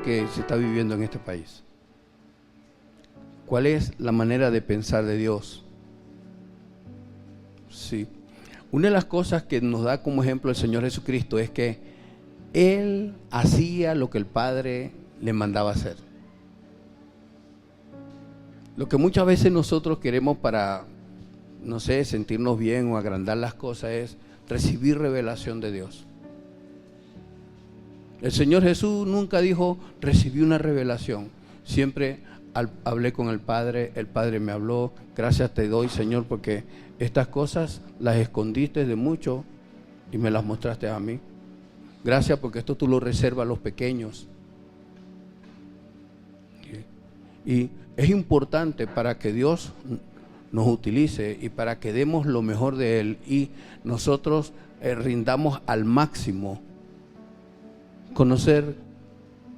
que se está viviendo en este país? ¿Cuál es la manera de pensar de Dios? Sí. Una de las cosas que nos da como ejemplo el Señor Jesucristo es que Él hacía lo que el Padre le mandaba hacer. Lo que muchas veces nosotros queremos para, no sé, sentirnos bien o agrandar las cosas es recibir revelación de Dios. El Señor Jesús nunca dijo, recibí una revelación. Siempre hablé con el Padre me habló, gracias te doy, Señor, porque estas cosas las escondiste de mucho y me las mostraste a mí. Gracias porque esto tú lo reservas a los pequeños. Y es importante para que Dios nos utilice y para que demos lo mejor de Él y nosotros rindamos al máximo conocer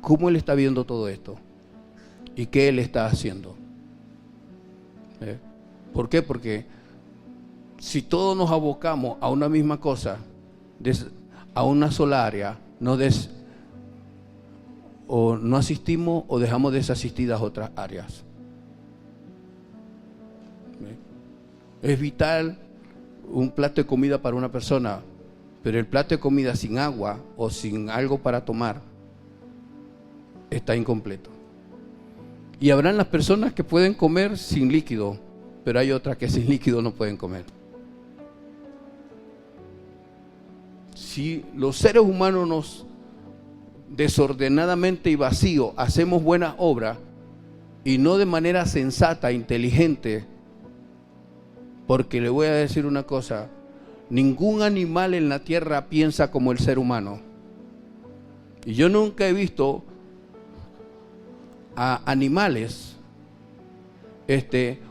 cómo Él está viendo todo esto y qué Él está haciendo. ¿Por qué? Porque si todos nos abocamos a una misma cosa, a una sola área, o no asistimos o dejamos desasistidas otras áreas. Es vital un plato de comida para una persona, pero el plato de comida sin agua o sin algo para tomar está incompleto. Y habrán las personas que pueden comer sin líquido, pero hay otras que sin líquido no pueden comer. Si los seres humanos nos desordenadamente y vacío hacemos buenas obras y no de manera sensata, inteligente, porque le voy a decir una cosa, ningún animal en la tierra piensa como el ser humano. Y yo nunca he visto a animales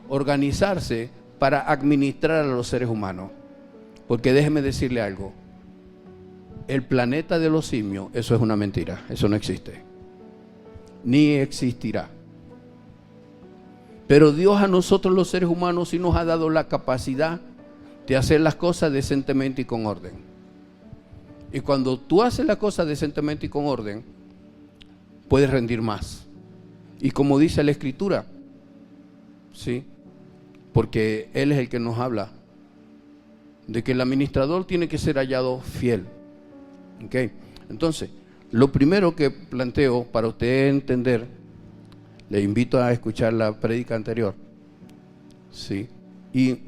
organizarse para administrar a los seres humanos. Porque déjeme decirle algo, el planeta de los simios, eso es una mentira, eso no existe, ni existirá. Pero Dios a nosotros los seres humanos sí nos ha dado la capacidad de hacer las cosas decentemente y con orden. Y cuando tú haces las cosas decentemente y con orden, puedes rendir más. Y como dice la Escritura, ¿sí? Porque Él es el que nos habla de que el administrador tiene que ser hallado fiel. ¿Okay? Entonces, lo primero que planteo para usted entender, le invito a escuchar la prédica anterior. ¿Sí? Y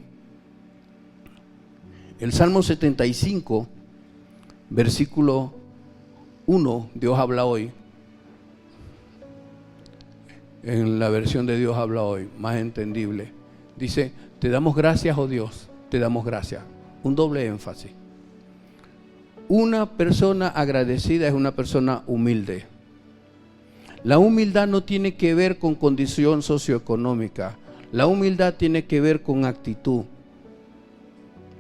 el Salmo 75, versículo 1, Dios habla hoy. En la versión de Dios habla hoy, más entendible. Dice, te damos gracias, oh Dios, te damos gracias. Un doble énfasis. Una persona agradecida es una persona humilde. La humildad no tiene que ver con condición socioeconómica. La humildad tiene que ver con actitud.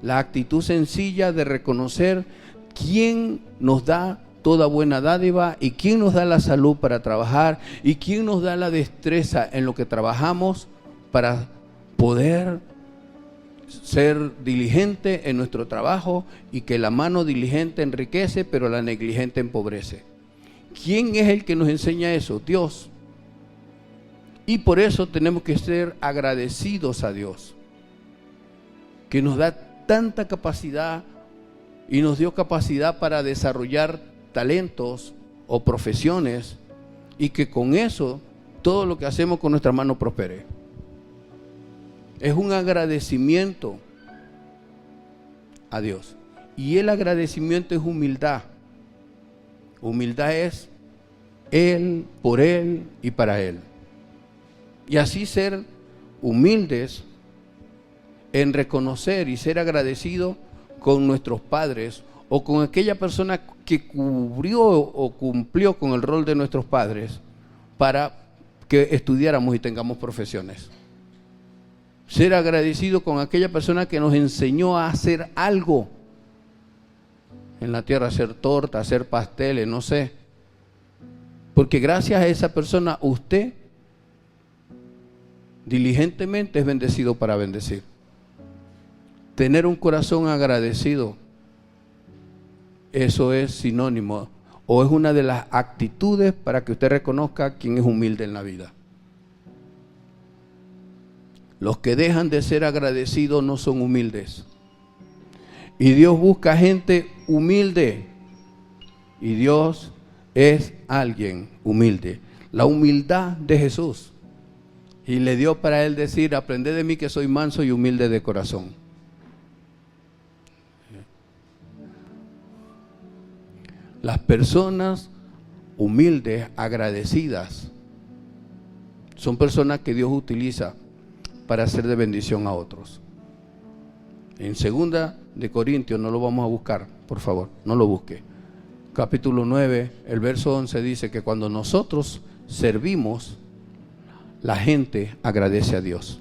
La actitud sencilla de reconocer quién nos da toda buena dádiva y quién nos da la salud para trabajar y quién nos da la destreza en lo que trabajamos para poder ser diligente en nuestro trabajo y que la mano diligente enriquece, pero la negligente empobrece. ¿Quién es el que nos enseña eso? Dios. Y por eso tenemos que ser agradecidos a Dios, que nos da tanta capacidad y nos dio capacidad para desarrollar talentos o profesiones y que con eso todo lo que hacemos con nuestra mano prospere. Es un agradecimiento a Dios. Y el agradecimiento es humildad. Humildad es Él, por Él y para Él. Y así ser humildes en reconocer y ser agradecido con nuestros padres o con aquella persona que cubrió o cumplió con el rol de nuestros padres para que estudiáramos y tengamos profesiones. Ser agradecido con aquella persona que nos enseñó a hacer algo en la tierra, hacer torta, hacer pasteles, no sé. Porque gracias a esa persona usted diligentemente es bendecido para bendecir. Tener un corazón agradecido, eso es sinónimo ¿O es una de las actitudes para que usted reconozca quién es humilde en la vida? Los que dejan de ser agradecidos no son humildes. Y Dios busca gente humilde. Y Dios es alguien humilde. La humildad de Jesús. Y le dio para él decir: aprended de mí que soy manso y humilde de corazón. Las personas humildes, agradecidas, son personas que Dios utiliza para hacer de bendición a otros. En 2 de Corintios, no lo vamos a buscar, por favor, no lo busque. Capítulo 9, el verso 11 dice que cuando nosotros servimos, la gente agradece a Dios.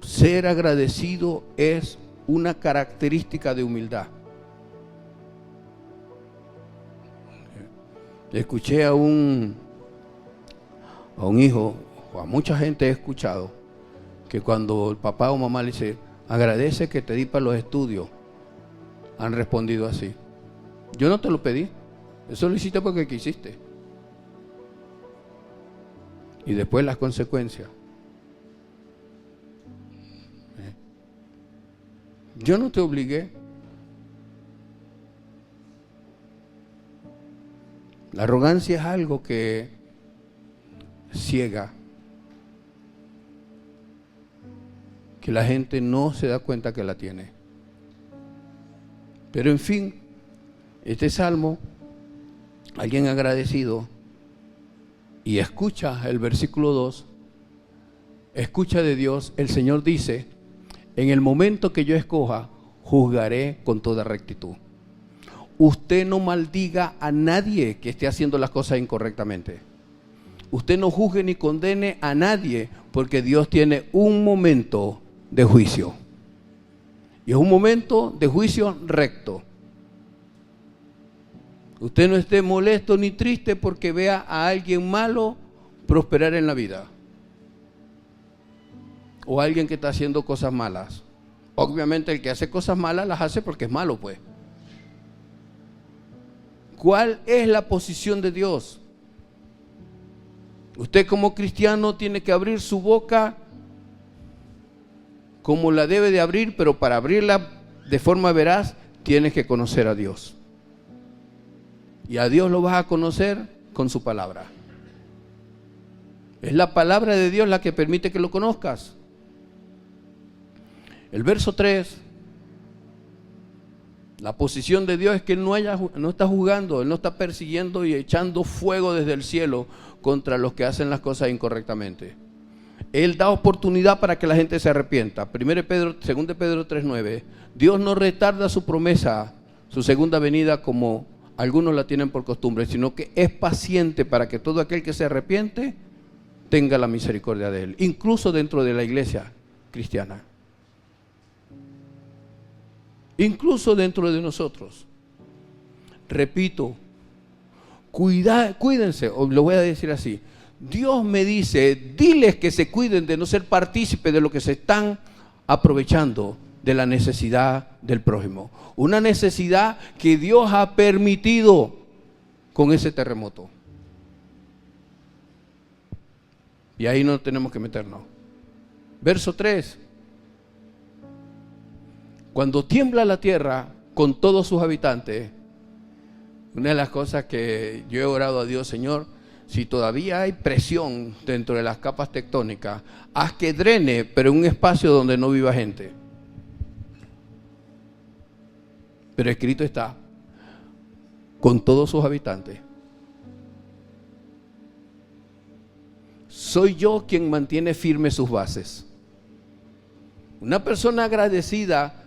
Ser agradecido es una característica de humildad. Escuché a un hijo, o a mucha gente he escuchado, que cuando el papá o mamá le dice: agradece que te di para los estudios, han respondido así: yo no te lo pedí, eso lo hiciste porque quisiste. Y después las consecuencias: yo no te obligué. La arrogancia es algo que ciega, que la gente no se da cuenta que la tiene. Pero en fin, este salmo, alguien agradecido, y escucha el versículo 2, escucha de Dios, el Señor dice: en el momento que yo escoja, juzgaré con toda rectitud. Usted no maldiga a nadie que esté haciendo las cosas incorrectamente. Usted no juzgue ni condene a nadie, porque Dios tiene un momento de juicio. Y es un momento de juicio recto. Usted no esté molesto ni triste porque vea a alguien malo prosperar en la vida. O alguien que está haciendo cosas malas. Obviamente el que hace cosas malas las hace porque es malo, pues. ¿Cuál es la posición de Dios? Usted como cristiano tiene que abrir su boca como la debe de abrir, pero para abrirla de forma veraz tienes que conocer a Dios. Y a Dios lo vas a conocer con su palabra. Es la palabra de Dios la que permite que lo conozcas. El verso 3, la posición de Dios es que Él no está juzgando, Él no está persiguiendo y echando fuego desde el cielo contra los que hacen las cosas incorrectamente. Él da oportunidad para que la gente se arrepienta. 2 Pedro 3:9, Dios no retarda su promesa, su segunda venida, como algunos la tienen por costumbre, sino que es paciente para que todo aquel que se arrepiente tenga la misericordia de Él, incluso dentro de la iglesia cristiana. Incluso dentro de nosotros. Repito, cuídense, o lo voy a decir así: Dios me dice, diles que se cuiden de no ser partícipes de lo que se están aprovechando de la necesidad del prójimo. Una necesidad que Dios ha permitido con ese terremoto. Y ahí no tenemos que meternos. Verso 3. Cuando tiembla la tierra con todos sus habitantes, una de las cosas que yo he orado a Dios: Señor, si todavía hay presión dentro de las capas tectónicas, haz que drene, pero en un espacio donde no viva gente. Pero escrito está: con todos sus habitantes. Soy yo quien mantiene firmes sus bases. Una persona agradecida,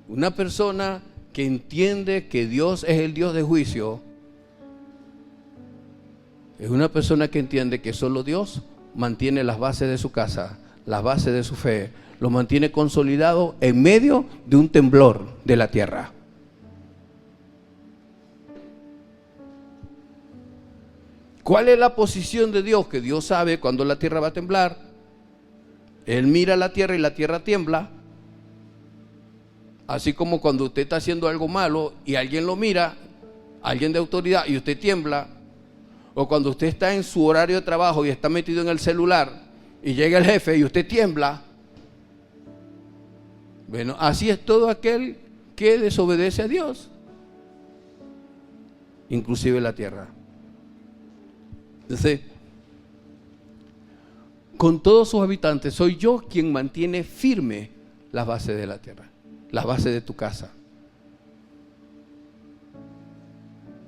una persona que entiende que Dios es el Dios de juicio, es una persona que entiende que solo Dios mantiene las bases de su casa, las bases de su fe, lo mantiene consolidado en medio de un temblor de la tierra. ¿Cuál es la posición de Dios? Que Dios sabe cuando la tierra va a temblar. Él mira la tierra y la tierra tiembla. Así como cuando usted está haciendo algo malo y alguien lo mira, alguien de autoridad, y usted tiembla, o cuando usted está en su horario de trabajo y está metido en el celular y llega el jefe y usted tiembla. Bueno, así es todo aquel que desobedece a Dios, inclusive la tierra. Entonces, con todos sus habitantes, soy yo quien mantiene firme las bases de la tierra, las bases de tu casa.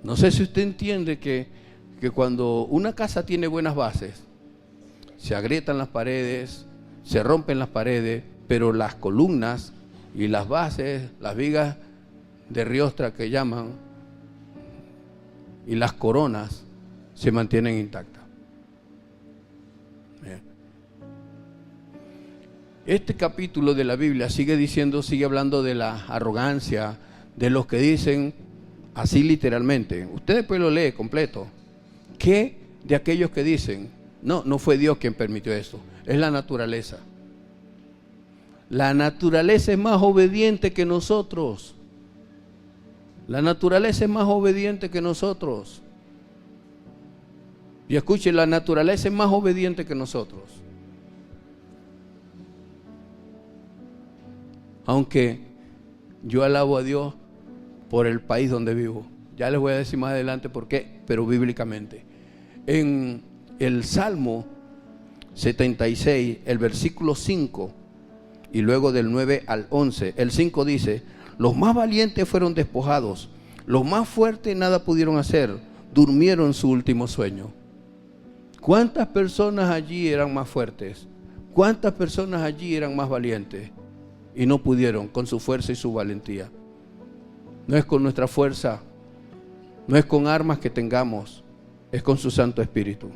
No sé si usted entiende que cuando una casa tiene buenas bases, se agrietan las paredes, se rompen las paredes, pero las columnas y las bases, las vigas de riostra que llaman, y las coronas se mantienen intactas. Bien. Este capítulo de la Biblia sigue hablando de la arrogancia, de los que dicen así literalmente. Usted después lo lee completo. ¿Qué de aquellos que dicen, no fue Dios quien permitió esto, es la naturaleza? La naturaleza es más obediente que nosotros. La naturaleza es más obediente que nosotros. Y escuchen, la naturaleza es más obediente que nosotros. Aunque yo alabo a Dios por el país donde vivo. Ya les voy a decir más adelante por qué, pero bíblicamente. En el Salmo 76, el versículo 5, y luego del 9 al 11, el 5 dice: los más valientes fueron despojados, los más fuertes nada pudieron hacer, durmieron su último sueño. ¿Cuántas personas allí eran más fuertes? ¿Cuántas personas allí eran más valientes? Y no pudieron con su fuerza y su valentía. No es con nuestra fuerza, no es con armas que tengamos, es con su Santo Espíritu.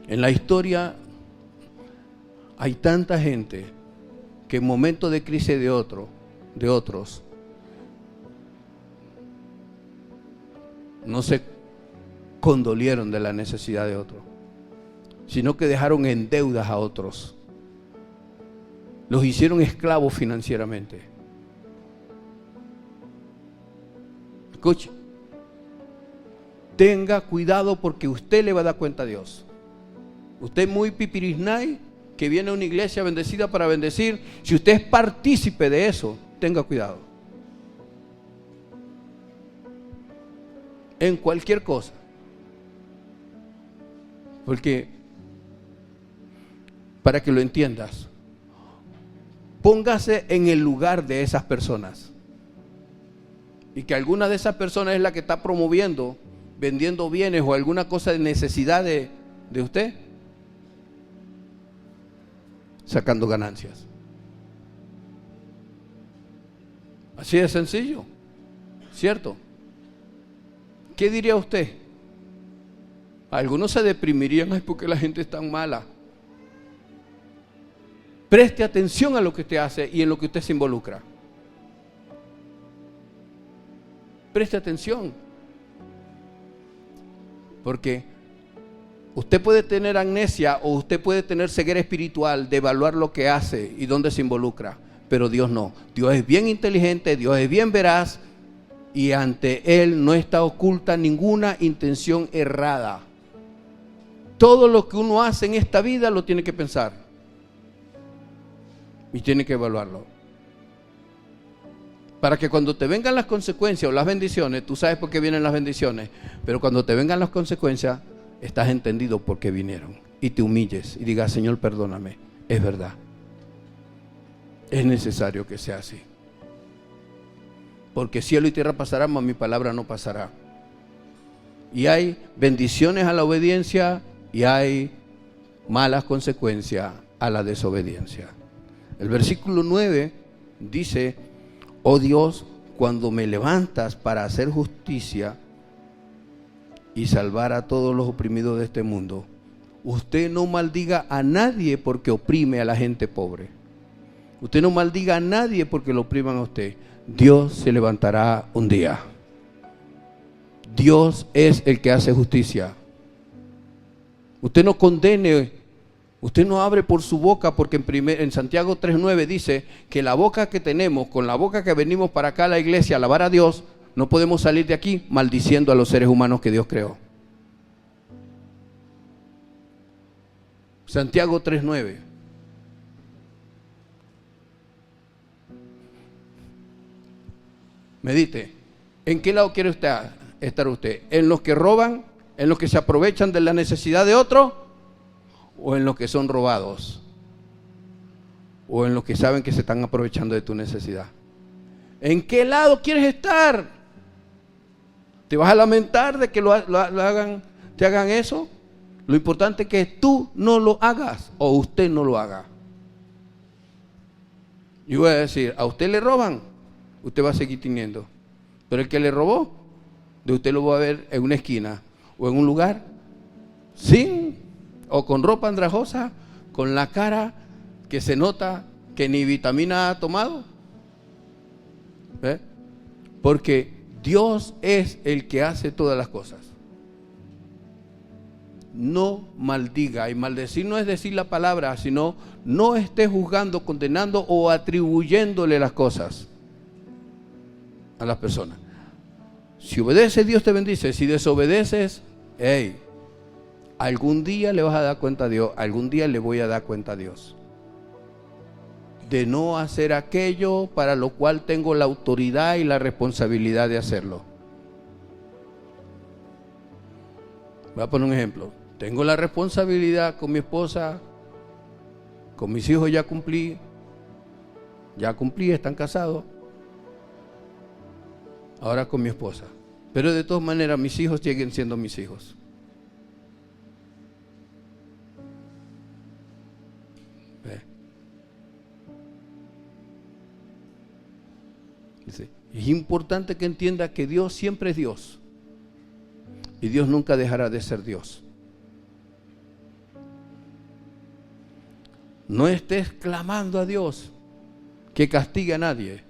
En la historia hay tanta gente que en momentos de crisis de otros, no se condolieron de la necesidad de otros, sino que dejaron en deudas a otros. Los hicieron esclavos financieramente. Escuche, tenga cuidado porque usted le va a dar cuenta a Dios. Usted muy pipirisnay, que viene a una iglesia bendecida para bendecir. Si usted es partícipe de eso, tenga cuidado. En cualquier cosa. Porque, para que lo entiendas, póngase en el lugar de esas personas. Y que alguna de esas personas es la que está promoviendo, vendiendo bienes o alguna cosa de necesidad de usted, sacando ganancias. Así de sencillo, ¿cierto? ¿Qué diría usted? Algunos se deprimirían, ay, porque la gente es tan mala. Preste atención a lo que usted hace y en lo que usted se involucra. Preste atención. Porque usted puede tener amnesia o usted puede tener ceguera espiritual de evaluar lo que hace y dónde se involucra, pero Dios no. Dios es bien inteligente, Dios es bien veraz y ante Él no está oculta ninguna intención errada. Todo lo que uno hace en esta vida lo tiene que pensar y tiene que evaluarlo. Para que cuando te vengan las consecuencias o las bendiciones, tú sabes por qué vienen las bendiciones, pero cuando te vengan las consecuencias, estás entendido por qué vinieron. Y te humilles y digas, Señor, perdóname. Es verdad. Es necesario que sea así. Porque cielo y tierra pasarán, mas mi palabra no pasará. Y hay bendiciones a la obediencia y hay malas consecuencias a la desobediencia. El versículo 9 dice: oh Dios, cuando me levantas para hacer justicia y salvar a todos los oprimidos de este mundo, usted no maldiga a nadie porque oprime a la gente pobre. Usted no maldiga a nadie porque lo opriman a usted. Dios se levantará un día. Dios es el que hace justicia. Usted no condene Usted no abre por su boca, porque en Santiago 3:9 dice que la boca que tenemos, con la boca que venimos para acá a la iglesia a alabar a Dios, no podemos salir de aquí maldiciendo a los seres humanos que Dios creó. Santiago 3:9. Medite. ¿En qué lado quiere estar usted? ¿En los que roban? ¿En los que se aprovechan de la necesidad de otro? ¿O en los que son robados? ¿O en los que saben que se están aprovechando de tu necesidad? ¿En qué lado quieres estar? ¿Te vas a lamentar de que te hagan eso? Lo importante es que tú no lo hagas o usted no lo haga. Yo voy a decir, a usted le roban, usted va a seguir teniendo. Pero el que le robó, de usted lo va a ver en una esquina o en un lugar sin o con ropa andrajosa, con la cara que se nota que ni vitamina ha tomado. ¿Ve? Porque Dios es el que hace todas las cosas. No maldiga, y maldecir no es decir la palabra, sino no esté juzgando, condenando o atribuyéndole las cosas a las personas. Si obedeces, Dios te bendice. Si desobedeces, algún día le vas a dar cuenta a Dios, algún día le voy a dar cuenta a Dios de no hacer aquello para lo cual tengo la autoridad y la responsabilidad de hacerlo. Voy a poner un ejemplo. Tengo la responsabilidad con mi esposa, con mis hijos ya cumplí, están casados. Ahora con mi esposa. Pero de todas maneras mis hijos siguen siendo mis hijos. Es importante que entienda que Dios siempre es Dios. Y Dios nunca dejará de ser Dios. No estés clamando a Dios que castigue a nadie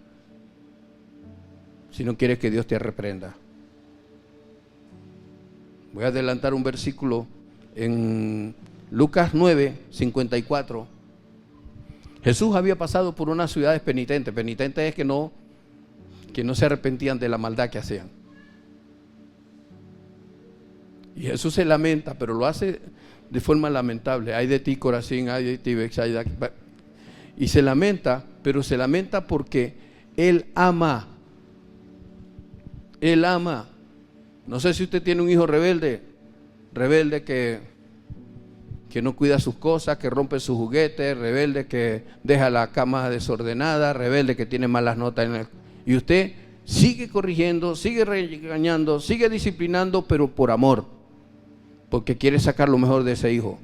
si no quieres que Dios te reprenda. Voy a adelantar un versículo en Lucas 9:54. Jesús había pasado por unas ciudades penitentes. Penitentes es que no se arrepentían de la maldad que hacían. Y Jesús se lamenta, pero lo hace de forma lamentable. Ay de ti, Corazín, ay de ti, Betsaida. Y se lamenta, pero se lamenta porque Él ama. Él ama. No sé si usted tiene un hijo rebelde que no cuida sus cosas, que rompe sus juguetes, rebelde que deja la cama desordenada, rebelde que tiene malas notas y usted sigue corrigiendo, sigue regañando, sigue disciplinando, pero por amor, porque quiere sacar lo mejor de ese hijo.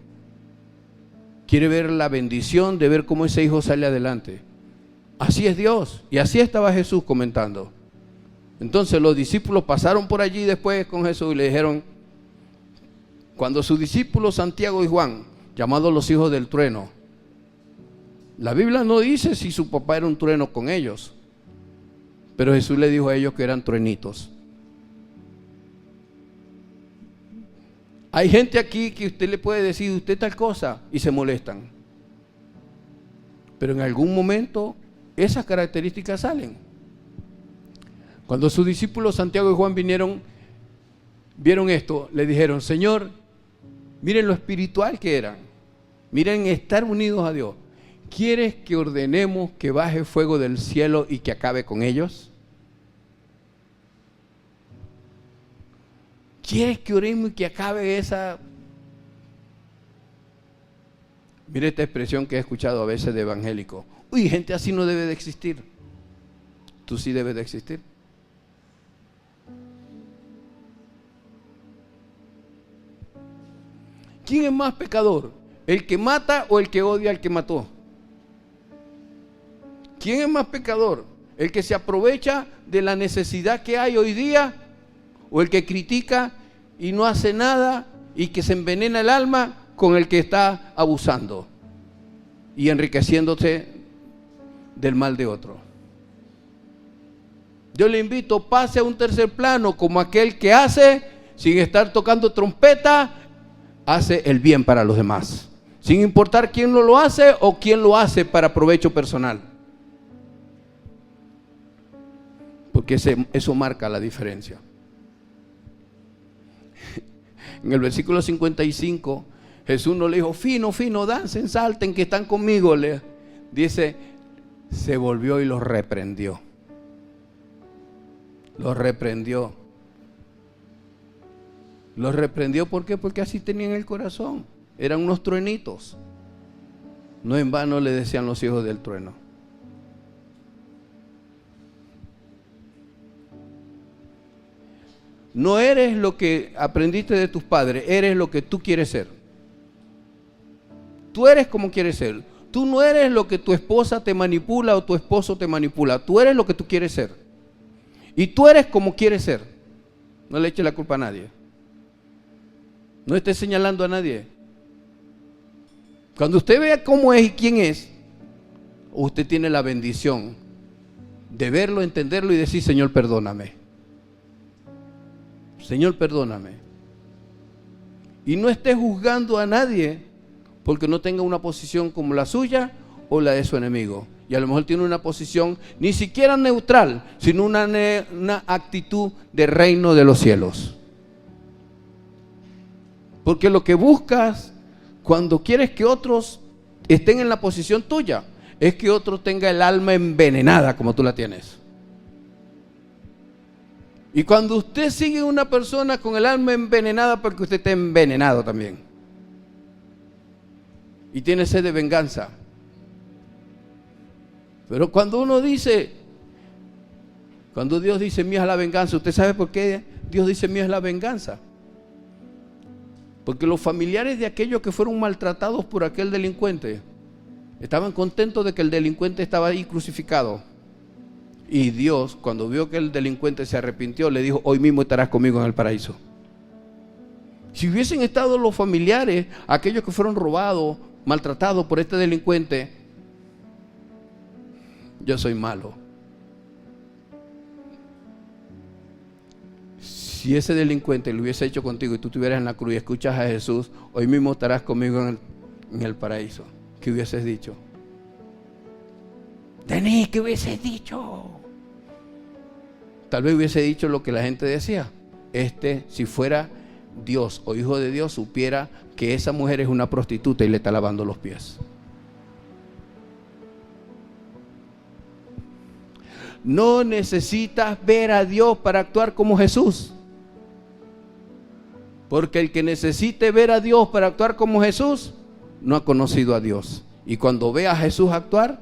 Quiere ver la bendición de ver cómo ese hijo sale adelante. Así es Dios, y así estaba Jesús comentando. Entonces los discípulos pasaron por allí después con Jesús y le dijeron, cuando sus discípulos Santiago y Juan, llamados los hijos del trueno, la Biblia no dice si su papá era un trueno con ellos, pero Jesús le dijo a ellos que eran truenitos. Hay gente aquí que usted le puede decir, usted tal cosa, y se molestan. Pero en algún momento esas características salen. Cuando sus discípulos Santiago y Juan vieron esto, le dijeron, Señor, miren lo espiritual que eran, miren estar unidos a Dios. ¿Quieres que ordenemos que baje fuego del cielo y que acabe con ellos? ¿Quieres que oremos y que acabe esa? Mire esta expresión que he escuchado a veces de evangélico. Uy, gente así no debe de existir. Tú sí debes de existir. ¿Quién es más pecador? ¿El que mata o el que odia al que mató? ¿Quién es más pecador? ¿El que se aprovecha de la necesidad que hay hoy día? ¿O el que critica y no hace nada y que se envenena el alma con el que está abusando y enriqueciéndose del mal de otro? Yo le invito, pase a un tercer plano como aquel que hace, sin estar tocando trompeta, hace el bien para los demás. sin importar quién no lo hace o quién lo hace para provecho personal. Porque eso marca la diferencia. En el versículo 55, Jesús no le dijo, fino, dancen, salten, que están conmigo. Le dice, se volvió y los reprendió. Los reprendió. Los reprendió, ¿por qué? Porque así tenían el corazón. Eran unos truenitos. No en vano le decían los hijos del trueno. No eres lo que aprendiste de tus padres, eres lo que tú quieres ser. Tú eres como quieres ser. Tú no eres lo que tu esposa te manipula o tu esposo te manipula. Tú eres lo que tú quieres ser. Y tú eres como quieres ser. No le eches la culpa a nadie. No estés señalando a nadie. Cuando usted vea cómo es y quién es, usted tiene la bendición de verlo, entenderlo y decir, Señor, perdóname. Señor, perdóname. Y no esté juzgando a nadie porque no tenga una posición como la suya o la de su enemigo. Y a lo mejor tiene una posición ni siquiera neutral, sino una actitud de reino de los cielos. Porque lo que buscas cuando quieres que otros estén en la posición tuya es que otro tenga el alma envenenada como tú la tienes. Y cuando usted sigue a una persona con el alma envenenada, porque usted está envenenado también. Y tiene sed de venganza. Pero cuando uno dice, cuando Dios dice, mía es la venganza, ¿usted sabe por qué Dios dice, mía es la venganza? Porque los familiares de aquellos que fueron maltratados por aquel delincuente estaban contentos de que el delincuente estaba ahí crucificado. Y Dios, cuando vio que el delincuente se arrepintió, le dijo, hoy mismo estarás conmigo en el paraíso. Si hubiesen estado los familiares, aquellos que fueron robados, maltratados por este delincuente, yo soy malo. Si ese delincuente lo hubiese hecho contigo y tú estuvieras en la cruz y escuchas a Jesús, hoy mismo estarás conmigo en el paraíso. ¿Qué hubieses dicho? Denis, ¿qué hubieses dicho? Tal vez hubiese dicho lo que la gente decía. Si fuera Dios o hijo de Dios, supiera que esa mujer es una prostituta y le está lavando los pies. No necesitas ver a Dios para actuar como Jesús. Porque el que necesite ver a Dios para actuar como Jesús, no ha conocido a Dios. Y cuando ve a Jesús actuar,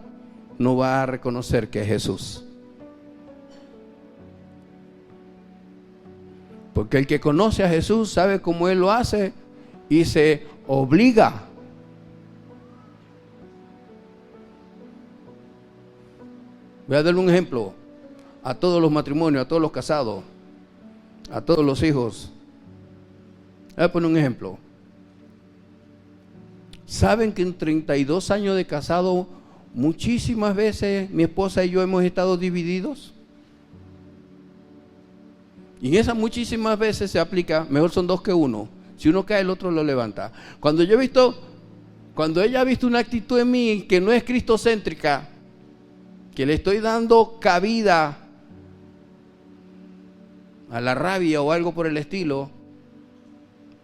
no va a reconocer que es Jesús. Porque el que conoce a Jesús sabe cómo Él lo hace y se obliga. Voy a darle un ejemplo a todos los matrimonios, a todos los casados, a todos los hijos. Voy a poner un ejemplo. ¿Saben que en 32 años de casado muchísimas veces mi esposa y yo hemos estado divididos? Y en esas muchísimas veces se aplica, mejor son dos que uno. Si uno cae, el otro lo levanta. Cuando ella ha visto una actitud en mí que no es cristocéntrica, que le estoy dando cabida a la rabia o algo por el estilo,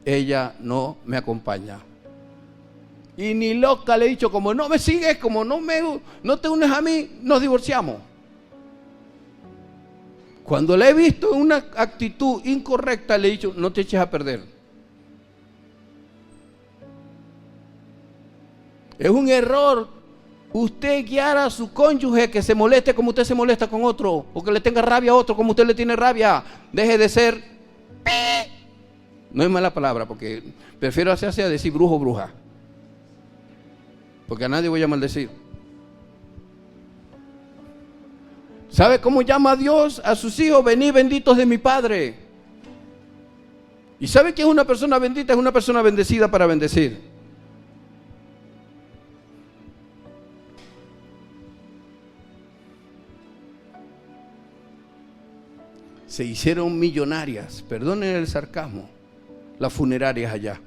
ella no me acompaña. Y ni loca le he dicho, como no me sigues, como no te unes a mí, nos divorciamos. Cuando la he visto en una actitud incorrecta, le he dicho, no te eches a perder. Es un error usted guiar a su cónyuge que se moleste como usted se molesta con otro, o que le tenga rabia a otro como usted le tiene rabia. Deje de ser, no es mala palabra, porque prefiero hacerse a decir brujo o bruja, porque a nadie voy a maldecir. ¿Sabe cómo llama a Dios a sus hijos? Venid benditos de mi Padre. ¿Y sabe que es una persona bendita? Es una persona bendecida para bendecir. Se hicieron millonarias, perdonen el sarcasmo, las funerarias allá.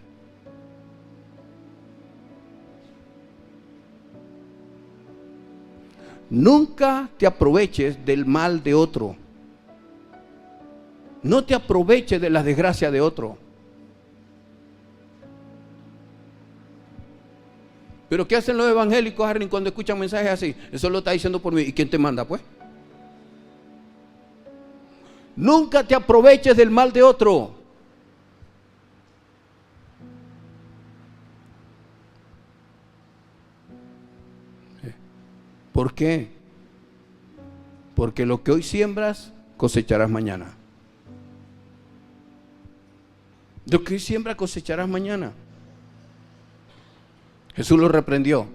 Nunca te aproveches del mal de otro. No te aproveches de las desgracias de otro. Pero ¿qué hacen los evangélicos, Harry, cuando escuchan mensajes así? Eso lo está diciendo por mí. ¿Y quién te manda, pues? Nunca te aproveches del mal de otro. ¿Por qué? Porque lo que hoy siembras, cosecharás mañana. Lo que hoy siembras, cosecharás mañana. Jesús lo reprendió.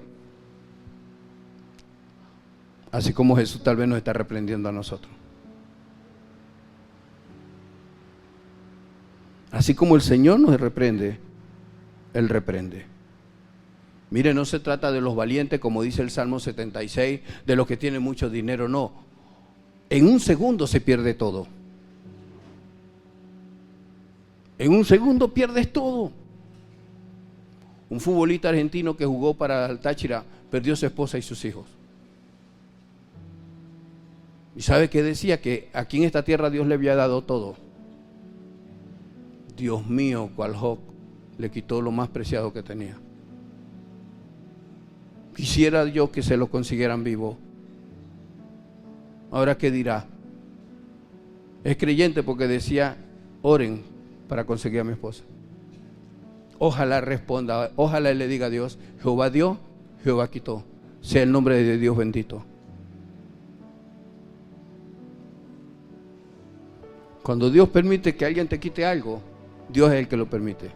Así como Jesús tal vez nos está reprendiendo a nosotros. Así como el Señor nos reprende, Él reprende. Mire, no se trata de los valientes, como dice el Salmo 76, de los que tienen mucho dinero, no. En un segundo se pierde todo. En un segundo pierdes todo. Un futbolista argentino que jugó para el Táchira perdió a su esposa y sus hijos. ¿Y sabe qué decía? Que aquí en esta tierra Dios le había dado todo. Dios mío, cual Job, le quitó lo más preciado que tenía. Quisiera yo que se lo consiguieran vivo. Ahora, ¿qué dirá? Es creyente porque decía, oren para conseguir a mi esposa. Ojalá responda, ojalá le diga a Dios, Jehová dio, Jehová quitó. Sea el nombre de Dios bendito. Cuando Dios permite que alguien te quite algo, Dios es el que lo permite.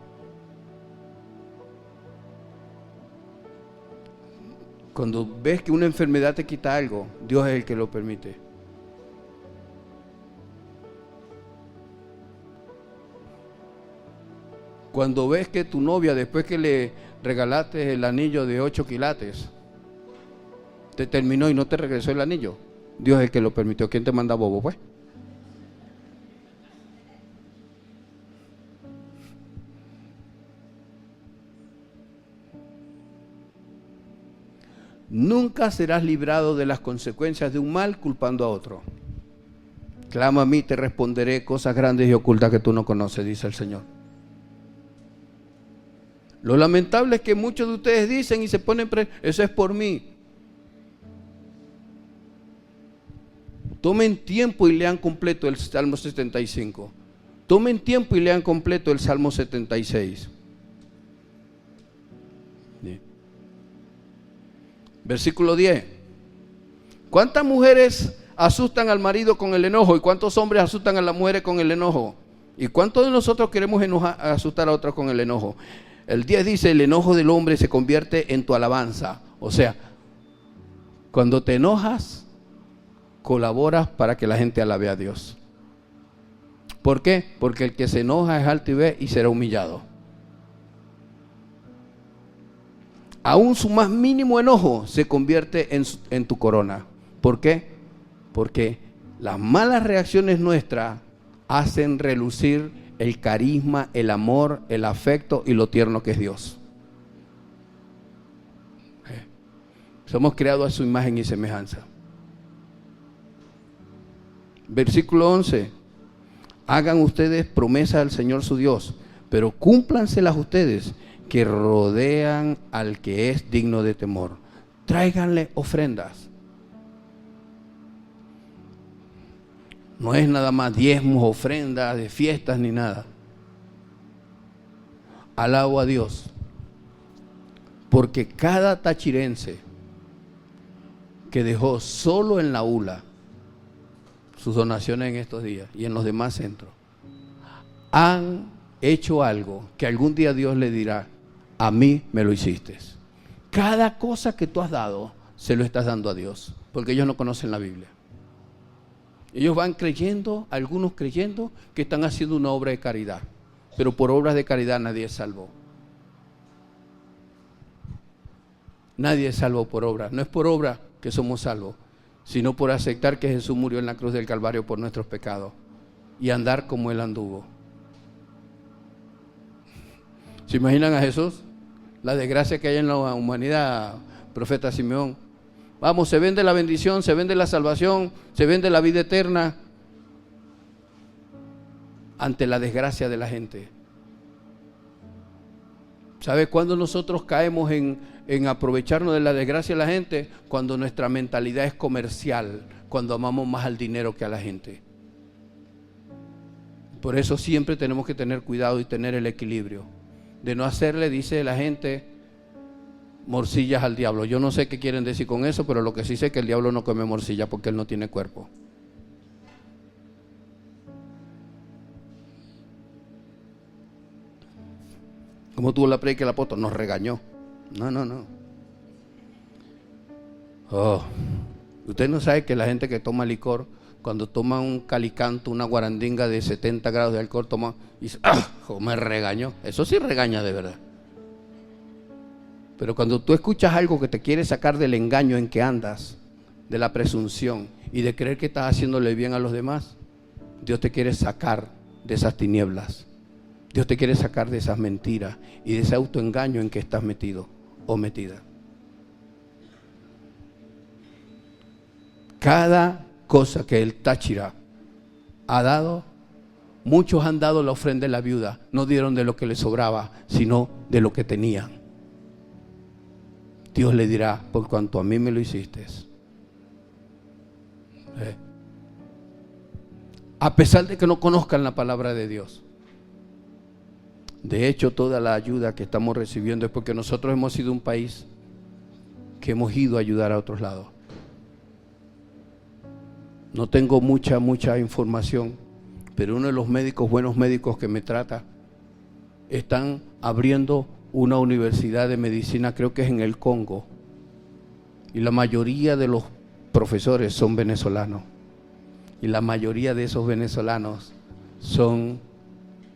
Cuando ves que una enfermedad te quita algo, Dios es el que lo permite. Cuando ves que tu novia, después que le regalaste el anillo de 8 quilates, te terminó y no te regresó el anillo, Dios es el que lo permitió. ¿Quién te manda bobo, pues? Nunca serás librado de las consecuencias de un mal culpando a otro. Clama a mí, te responderé cosas grandes y ocultas que tú no conoces, dice el Señor. Lo lamentable es que muchos de ustedes dicen y se ponen, eso es por mí. Tomen tiempo y lean completo el Salmo 75. Tomen tiempo y lean completo el Salmo 76. ¿Sí? Versículo 10. ¿Cuántas mujeres asustan al marido con el enojo? ¿Y cuántos hombres asustan a las mujeres con el enojo? ¿Y cuántos de nosotros queremos asustar a otros con el enojo? El 10 dice, el enojo del hombre se convierte en tu alabanza. O sea, cuando te enojas, colaboras para que la gente alabe a Dios. ¿Por qué? Porque el que se enoja es altivez y será humillado. Aún su más mínimo enojo se convierte en tu corona. ¿Por qué? Porque las malas reacciones nuestras hacen relucir el carisma, el amor, el afecto y lo tierno que es Dios. Somos creados a su imagen y semejanza. Versículo 11. Hagan ustedes promesas al Señor su Dios, pero cúmplanselas ustedes, que rodean al que es digno de temor. Tráiganle ofrendas. No es nada más diezmos, ofrendas, de fiestas ni nada. Alabo a Dios, porque cada tachirense que dejó solo en la ULA sus donaciones en estos días y en los demás centros, han hecho algo que algún día Dios le dirá, a mí me lo hiciste. Cada cosa que tú has dado, se lo estás dando a Dios, porque ellos no conocen la Biblia. Ellos van creyendo, algunos creyendo que están haciendo una obra de caridad, pero por obras de caridad nadie es salvo. Nadie es salvo por obra. No es por obra que somos salvos, sino por aceptar que Jesús murió en la cruz del Calvario por nuestros pecados y andar como Él anduvo. ¿Se imaginan a Jesús? La desgracia que hay en la humanidad, profeta Simeón. Vamos, se vende la bendición, se vende la salvación, se vende la vida eterna ante la desgracia de la gente. ¿Sabe cuándo nosotros caemos en aprovecharnos de la desgracia de la gente? Cuando nuestra mentalidad es comercial, cuando amamos más al dinero que a la gente. Por eso siempre tenemos que tener cuidado y tener el equilibrio. De no hacerle, dice la gente, morcillas al diablo. Yo no sé qué quieren decir con eso, pero lo que sí sé es que el diablo no come morcilla porque él no tiene cuerpo. Como tuvo la predica el apóstol, nos regañó. No. Usted no sabe que la gente que toma licor, cuando toma un calicanto, una guarandinga de 70 grados de alcohol, toma y dice, me regañó. Eso sí regaña de verdad. Pero cuando tú escuchas algo que te quiere sacar del engaño en que andas, de la presunción y de creer que estás haciéndole bien a los demás, Dios te quiere sacar de esas tinieblas. Dios te quiere sacar de esas mentiras y de ese autoengaño en que estás metido o metida. Cada cosa que el Táchira ha dado, muchos han dado la ofrenda de la viuda, no dieron de lo que les sobraba, sino de lo que tenían. Dios le dirá, por cuanto a mí me lo hiciste. A pesar de que no conozcan la palabra de Dios. De hecho, toda la ayuda que estamos recibiendo es porque nosotros hemos sido un país que hemos ido a ayudar a otros lados. No tengo mucha información, pero uno de los médicos, buenos médicos que me trata, están abriendo una universidad de medicina, creo que es en el Congo, y la mayoría de los profesores son venezolanos, y la mayoría de esos venezolanos son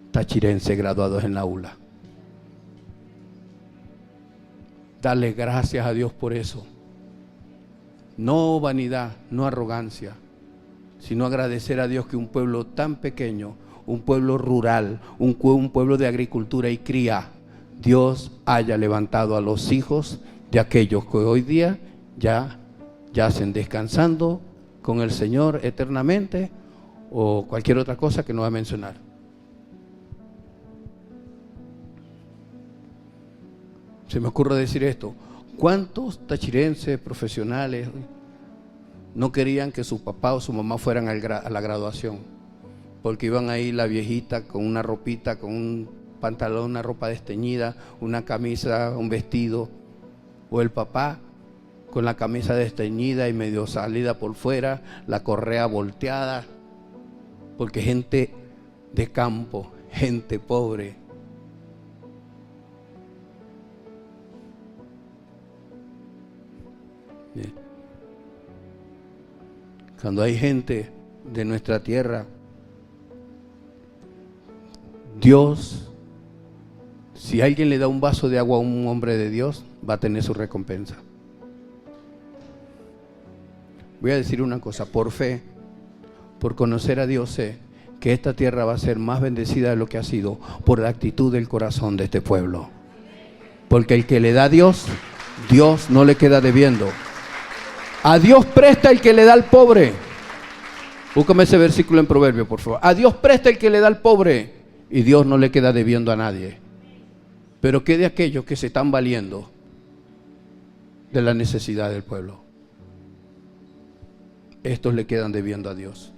tachirenses graduados en la ULA. Dale gracias a Dios por eso. No vanidad, no arrogancia, sino agradecer a Dios que un pueblo tan pequeño, un pueblo rural, un pueblo de agricultura y cría, Dios haya levantado a los hijos de aquellos que hoy día ya yacen descansando con el Señor eternamente o cualquier otra cosa que no va a mencionar. Se me ocurre decir esto: ¿cuántos tachirenses profesionales no querían que su papá o su mamá fueran a la graduación? Porque iban ahí la viejita con una ropita, con un pantalón, una ropa desteñida, una camisa, un vestido, o el papá con la camisa desteñida y medio salida por fuera, la correa volteada, porque gente de campo, gente pobre. Cuando hay gente de nuestra tierra, Dios, si alguien le da un vaso de agua a un hombre de Dios, va a tener su recompensa. Voy a decir una cosa, por fe, por conocer a Dios, sé que esta tierra va a ser más bendecida de lo que ha sido por la actitud del corazón de este pueblo. Porque el que le da a Dios, Dios no le queda debiendo. A Dios presta el que le da al pobre. Búscame ese versículo en Proverbios, por favor. A Dios presta el que le da al pobre y Dios no le queda debiendo a nadie. Pero ¿qué de aquellos que se están valiendo de la necesidad del pueblo? Estos le quedan debiendo a Dios.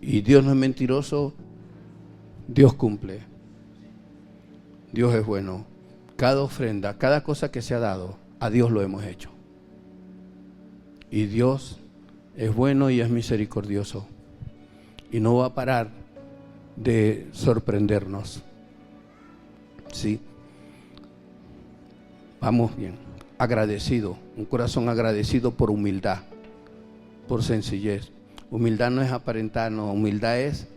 Y Dios no es mentiroso, Dios cumple. Dios es bueno. Cada ofrenda, cada cosa que se ha dado, a Dios lo hemos hecho. Y Dios es bueno y es misericordioso. Y no va a parar de sorprendernos. ¿Sí? Vamos bien. Agradecido. Un corazón agradecido por humildad, por sencillez. Humildad no es aparentar, no. Humildad es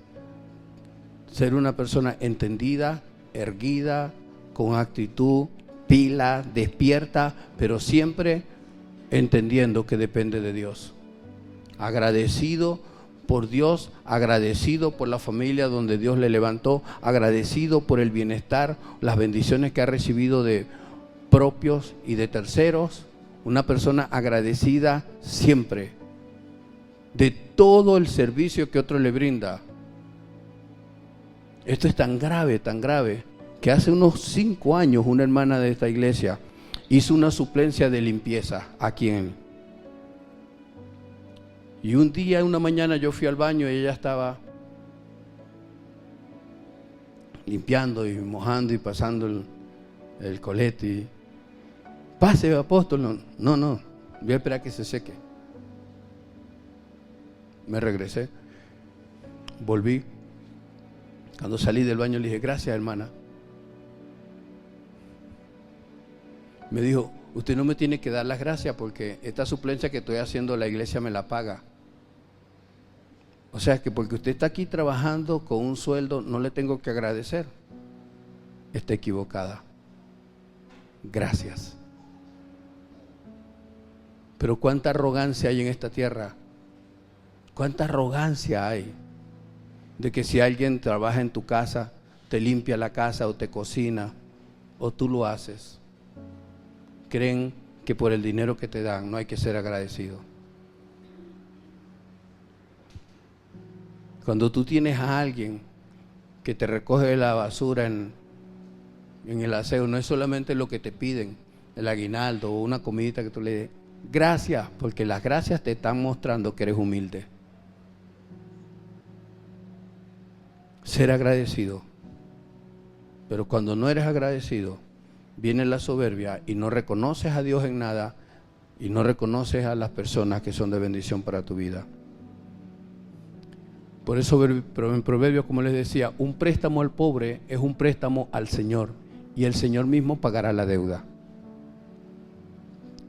ser una persona entendida, erguida, con actitud, pila, despierta, pero siempre entendiendo que depende de Dios. Agradecido por Dios, agradecido por la familia donde Dios le levantó, agradecido por el bienestar, las bendiciones que ha recibido de propios y de terceros, una persona agradecida siempre de todo el servicio que otro le brinda. Esto es tan grave, que hace unos 5 años una hermana de esta iglesia hizo una suplencia de limpieza aquí y un día, una mañana yo fui al baño y ella estaba limpiando y mojando y pasando el colete y, pase, apóstol. No, voy a esperar que se seque. Me regresé, volví. Cuando salí del baño le dije, gracias, hermana. Me dijo, usted no me tiene que dar las gracias porque esta suplencia que estoy haciendo la iglesia me la paga. O sea que porque usted está aquí trabajando con un sueldo no le tengo que agradecer. Está equivocada. Gracias. Pero cuánta arrogancia hay en esta tierra. Cuánta arrogancia hay de que si alguien trabaja en tu casa, te limpia la casa o te cocina, o tú lo haces, creen que por el dinero que te dan no hay que ser agradecido. Cuando tú tienes a alguien que te recoge la basura en el aseo, no es solamente lo que te piden, el aguinaldo o una comidita que tú le des. Gracias, porque las gracias te están mostrando que eres humilde. Ser agradecido. Pero cuando no eres agradecido, viene la soberbia y no reconoces a Dios en nada y no reconoces a las personas que son de bendición para tu vida. Por eso en Proverbios, como les decía, un préstamo al pobre es un préstamo al Señor y el Señor mismo pagará la deuda.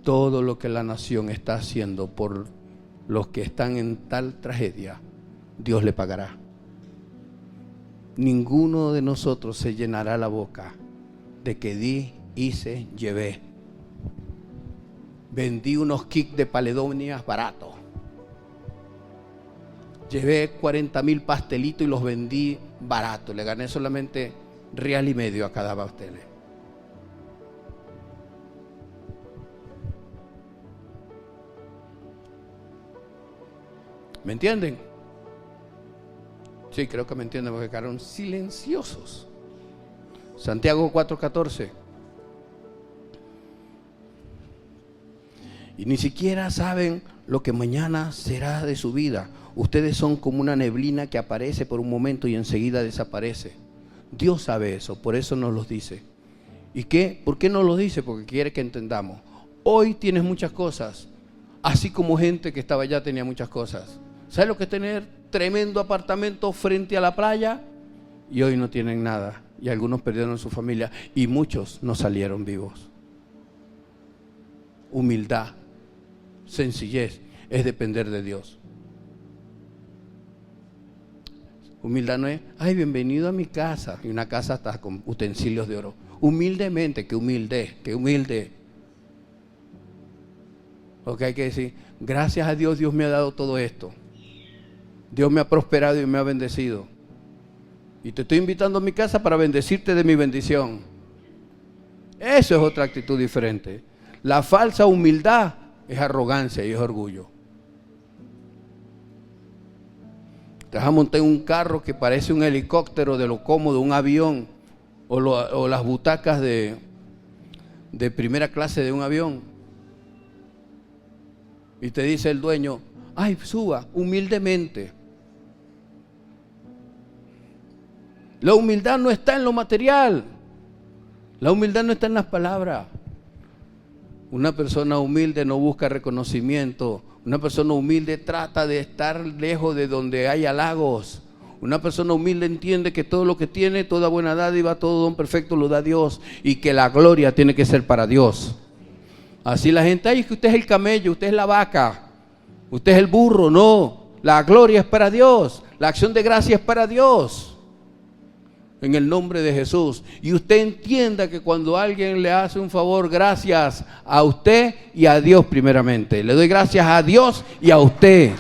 Todo lo que la nación está haciendo por los que están en tal tragedia, Dios le pagará. Ninguno de nosotros se llenará la boca de que di, hice, llevé. Vendí unos kits de paledonias baratos. Llevé 40,000 pastelitos y los vendí baratos. Le gané solamente $1.50 a cada pastel. ¿Me entienden? Sí, creo que me entienden porque quedaron silenciosos. Santiago 4:14. Y ni siquiera saben lo que mañana será de su vida. Ustedes son como una neblina que aparece por un momento y enseguida desaparece. Dios sabe eso, por eso nos lo dice. ¿Y qué? ¿Por qué nos lo dice? Porque quiere que entendamos. Hoy tienes muchas cosas, así como gente que estaba allá tenía muchas cosas. ¿Sabes lo que es tener tremendo apartamento frente a la playa? Y hoy no tienen nada. Y algunos perdieron su familia. Y muchos no salieron vivos. Humildad, sencillez, es depender de Dios. Humildad no es, ay, bienvenido a mi casa. Y una casa está con utensilios de oro. Humildemente, que humilde. Porque hay que decir, gracias a Dios, Dios me ha dado todo esto. Dios me ha prosperado y me ha bendecido. Y te estoy invitando a mi casa para bendecirte de mi bendición. Eso es otra actitud diferente. La falsa humildad es arrogancia y es orgullo. Te vas a montar en un carro que parece un helicóptero de lo cómodo, un avión, o las butacas de primera clase de un avión. Y te dice el dueño, ay, suba humildemente. La humildad no está en lo material. La humildad no está en las palabras. Una persona humilde no busca reconocimiento. Una persona humilde trata de estar lejos de donde hay halagos. Una persona humilde entiende que todo lo que tiene, toda buena dádiva, todo don perfecto lo da Dios y que la gloria tiene que ser para Dios. Así la gente, ay, es que usted es el camello, usted es la vaca, usted es el burro. No, la gloria es para Dios, la acción de gracia es para Dios. En el nombre de Jesús. Y usted entienda que cuando alguien le hace un favor, gracias a usted y a Dios primeramente. Le doy gracias a Dios y a usted.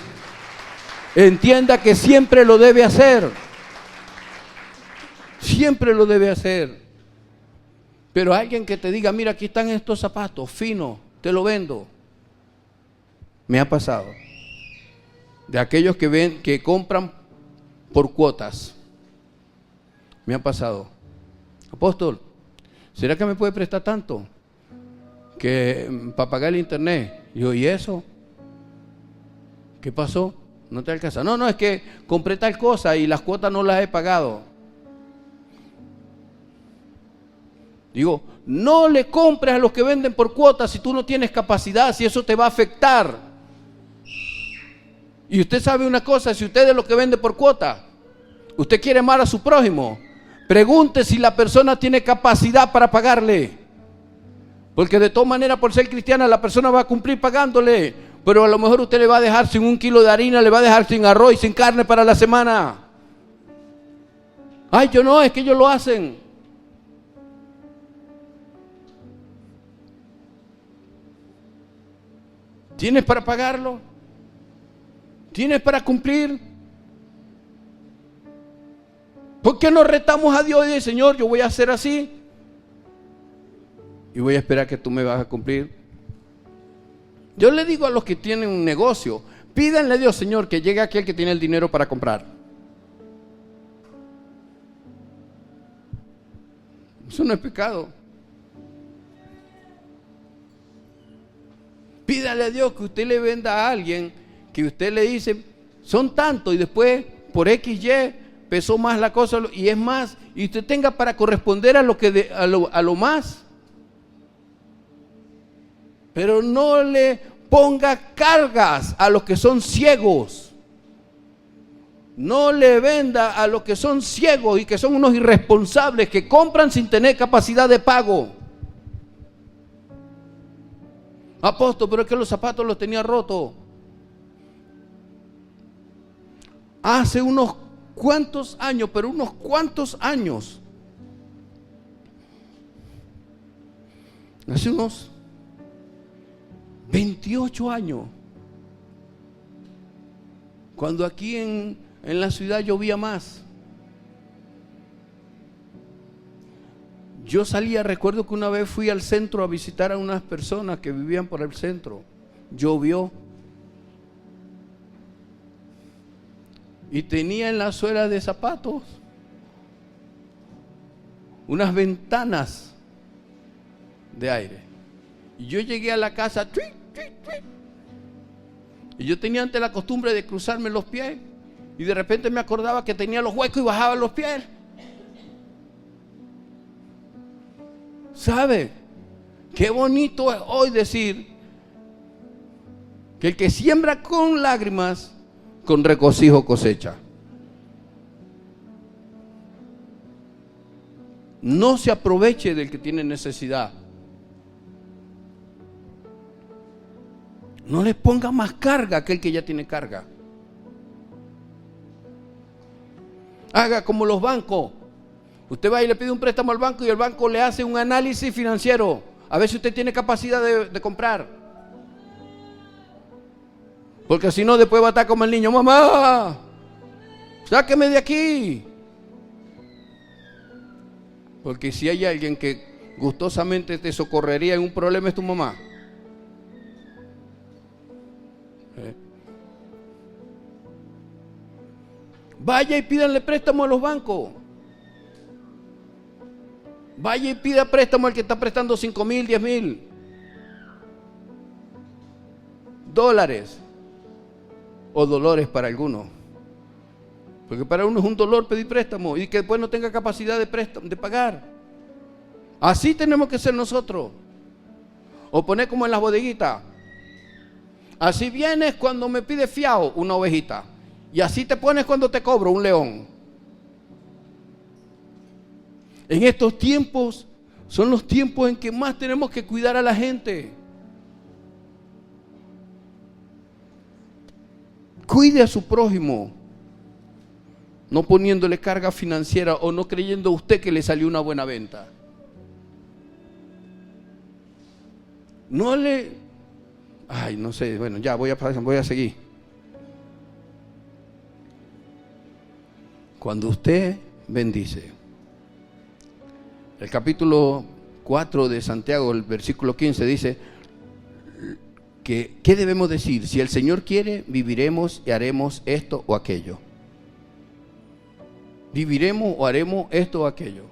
Entienda que siempre lo debe hacer. Siempre lo debe hacer. Pero alguien que te diga, mira, aquí están estos zapatos finos, te lo vendo. Me ha pasado. De aquellos que compran por cuotas. Me ha pasado. Apóstol, ¿será que me puede prestar tanto? Que para pagar el internet. Y yo, ¿y eso? ¿Qué pasó? No te alcanza. No, es que compré tal cosa y las cuotas no las he pagado. Digo, no le compres a los que venden por cuotas si tú no tienes capacidad, si eso te va a afectar. Y usted sabe una cosa, si usted es lo que vende por cuota, usted quiere amar a su prójimo, pregunte si la persona tiene capacidad para pagarle. Porque de todas maneras, por ser cristiana, la persona va a cumplir pagándole. Pero a lo mejor usted le va a dejar sin 1 kilo de harina, le va a dejar sin arroz y sin carne para la semana. Ay, yo no, es que ellos lo hacen. ¿Tienes para pagarlo? ¿Tienes para cumplir? ¿Por qué no retamos a Dios y dice, Señor, yo voy a hacer así? Y voy a esperar que tú me vas a cumplir. Yo le digo a los que tienen un negocio, pídanle a Dios, Señor, que llegue aquel que tiene el dinero para comprar. Eso no es pecado. Pídale a Dios que usted le venda a alguien que usted le dice, son tantos, y después por XY pesó más la cosa, y es más, y usted tenga para corresponder a lo más. Pero no le ponga cargas a los que son ciegos. No le venda a los que son ciegos y que son unos irresponsables que compran sin tener capacidad de pago. Apóstol, pero es que los zapatos los tenía rotos. Hace unos cuantos años, hace unos 28 años, cuando aquí en la ciudad llovía más, yo salía, recuerdo que una vez fui al centro a visitar a unas personas que vivían por el centro, llovió, y tenía en la suela de zapatos unas ventanas de aire, y yo llegué a la casa, y yo tenía antes la costumbre de cruzarme los pies, y de repente me acordaba que tenía los huecos y bajaba los pies. ¿Sabe? Qué bonito es hoy decir que el que siembra con lágrimas, con regocijo cosecha. No se aproveche del que tiene necesidad. No le ponga más carga a aquel que ya tiene carga. Haga como los bancos. Usted va y le pide un préstamo al banco y el banco le hace un análisis financiero. A ver si usted tiene capacidad de comprar. Porque si no, después va a estar como el niño. Mamá, sáqueme de aquí. Porque si hay alguien que gustosamente te socorrería en un problema, es tu mamá. Vaya y pídanle préstamo a los bancos. Vaya y pida préstamo al que está prestando 5,000, 10,000 dólares o dolores para algunos. Porque para uno es un dolor pedir préstamo y que después no tenga capacidad de pagar. Así tenemos que ser nosotros. O poner como en las bodeguitas. Así vienes cuando me pide fiado, una ovejita. Y así te pones cuando te cobro, un león. En estos tiempos son los tiempos en que más tenemos que cuidar a la gente. Cuide a su prójimo, no poniéndole carga financiera o no creyendo usted que le salió una buena venta. No le... Ay, no sé, bueno, ya voy a seguir. Cuando usted bendice, el capítulo 4 de Santiago, el versículo 15 dice, ¿qué debemos decir? Si el Señor quiere, viviremos y haremos esto o aquello. Viviremos o haremos esto o aquello.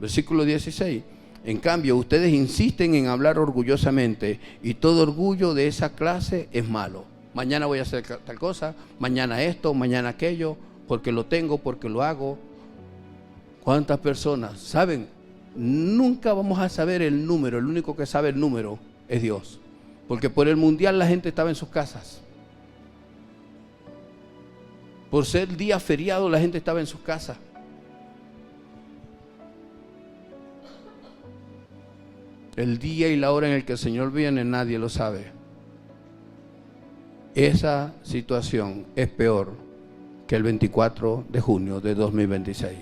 Versículo 16. En cambio, ustedes insisten en hablar orgullosamente y todo orgullo de esa clase es malo. Mañana voy a hacer tal cosa, mañana esto, mañana aquello, porque lo tengo, porque lo hago. ¿Cuántas personas saben? Nunca vamos a saber el número, el único que sabe el número es Dios. Porque por el mundial la gente estaba en sus casas. Por ser día feriado la gente estaba en sus casas. El día y la hora en el que el Señor viene nadie lo sabe. Esa situación es peor que el 24 de junio de 2026.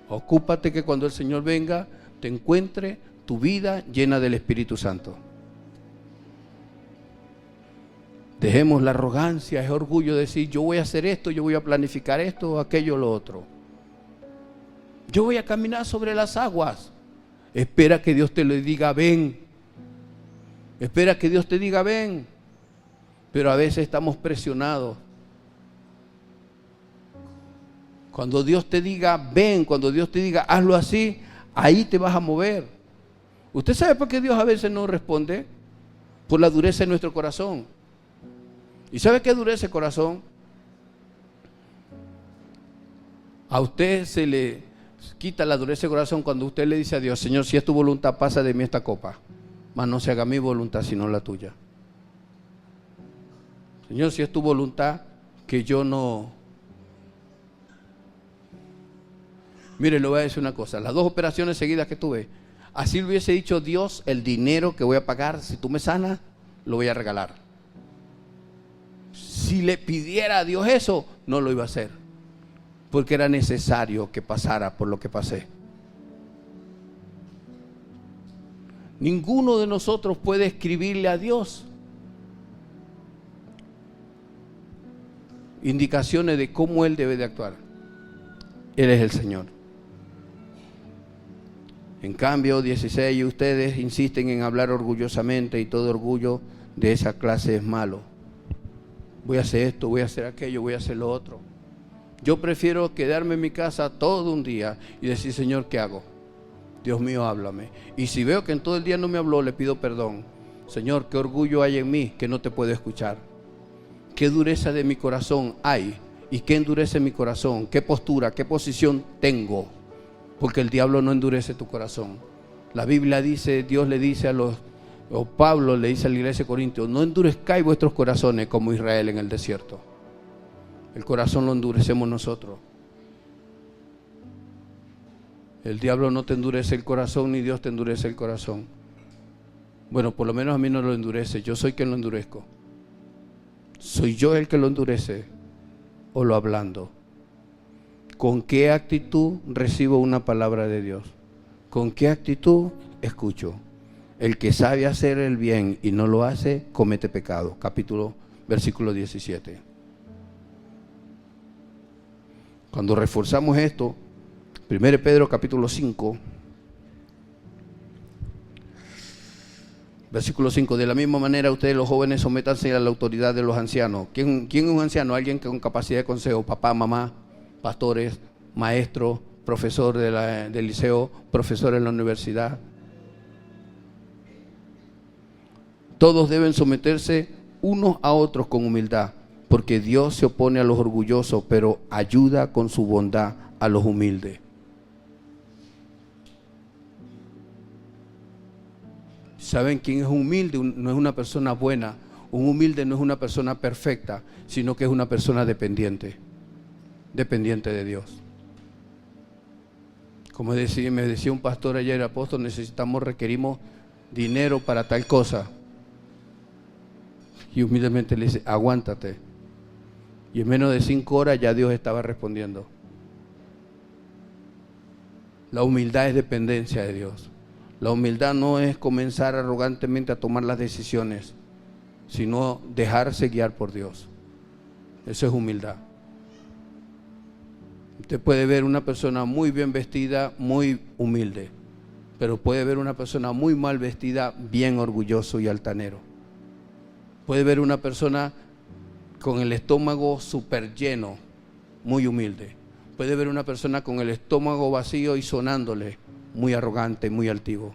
Ocúpate que cuando el Señor venga te encuentre tu vida llena del Espíritu Santo. Dejemos la arrogancia, ese orgullo de decir yo voy a hacer esto, yo voy a planificar esto, aquello, lo otro. Yo voy a caminar sobre las aguas. Espera que Dios te lo diga, ven. Espera que Dios te diga, ven. Pero a veces estamos presionados. Cuando Dios te diga, ven, cuando Dios te diga, hazlo así, ahí te vas a mover. ¿Usted sabe por qué Dios a veces no responde? Por la dureza de nuestro corazón. ¿Y sabe qué dureza el corazón? A usted se le quita la dureza del corazón cuando usted le dice a Dios, Señor, si es tu voluntad, pasa de mí esta copa, mas no se haga mi voluntad sino la tuya. Señor, si es tu voluntad, que yo no... Mire, le voy a decir una cosa, las 2 operaciones seguidas que tuve, así le hubiese dicho Dios, el dinero que voy a pagar, si tú me sanas, lo voy a regalar. Si le pidiera a Dios eso, no lo iba a hacer, porque era necesario que pasara por lo que pasé. Ninguno de nosotros puede escribirle a Dios indicaciones de cómo Él debe de actuar. Él es el Señor. En cambio, 16, ustedes insisten en hablar orgullosamente y todo orgullo de esa clase es malo. Voy a hacer esto, voy a hacer aquello, voy a hacer lo otro. Yo prefiero quedarme en mi casa todo un día y decir, Señor, ¿qué hago? Dios mío, háblame. Y si veo que en todo el día no me habló, le pido perdón. Señor, ¿qué orgullo hay en mí que no te puedo escuchar? ¿Qué dureza de mi corazón hay? ¿Y qué endurece mi corazón? ¿Qué postura, qué posición tengo? Porque el diablo no endurece tu corazón. La Biblia dice, Dios le dice o Pablo le dice a la iglesia de Corintios, no endurezcáis vuestros corazones como Israel en el desierto. El corazón lo endurecemos nosotros. El diablo no te endurece el corazón, ni Dios te endurece el corazón. Bueno, por lo menos a mí no lo endurece, yo soy quien lo endurezco. ¿Soy yo el que lo endurece o lo ablando? ¿Con qué actitud recibo una palabra de Dios? ¿Con qué actitud escucho? El que sabe hacer el bien y no lo hace, comete pecado. Versículo 17. Cuando reforzamos esto, 1 Pedro capítulo 5, versículo 5, de la misma manera ustedes los jóvenes sométanse a la autoridad de los ancianos. ¿Quién es un anciano? Alguien con capacidad de consejo, papá, mamá, pastores, maestros, profesor del liceo, profesor en la universidad. Todos deben someterse unos a otros con humildad, porque Dios se opone a los orgullosos, pero ayuda con su bondad a los humildes. ¿Saben quién es humilde? No es una persona buena. Un humilde no es una persona perfecta, sino que es una persona dependiente de Dios. Como me decía un pastor ayer, apóstol, requerimos dinero para tal cosa. Y humildemente le dice, aguántate. Y en menos de 5 horas ya Dios estaba respondiendo. La humildad es dependencia de Dios. La humildad no es comenzar arrogantemente a tomar las decisiones, sino dejarse guiar por Dios. Eso es humildad. Usted puede ver una persona muy bien vestida, muy humilde, pero puede ver una persona muy mal vestida, bien orgulloso y altanero. Puede ver una persona con el estómago súper lleno, muy humilde. Puede ver una persona con el estómago vacío y sonándole, muy arrogante, muy altivo.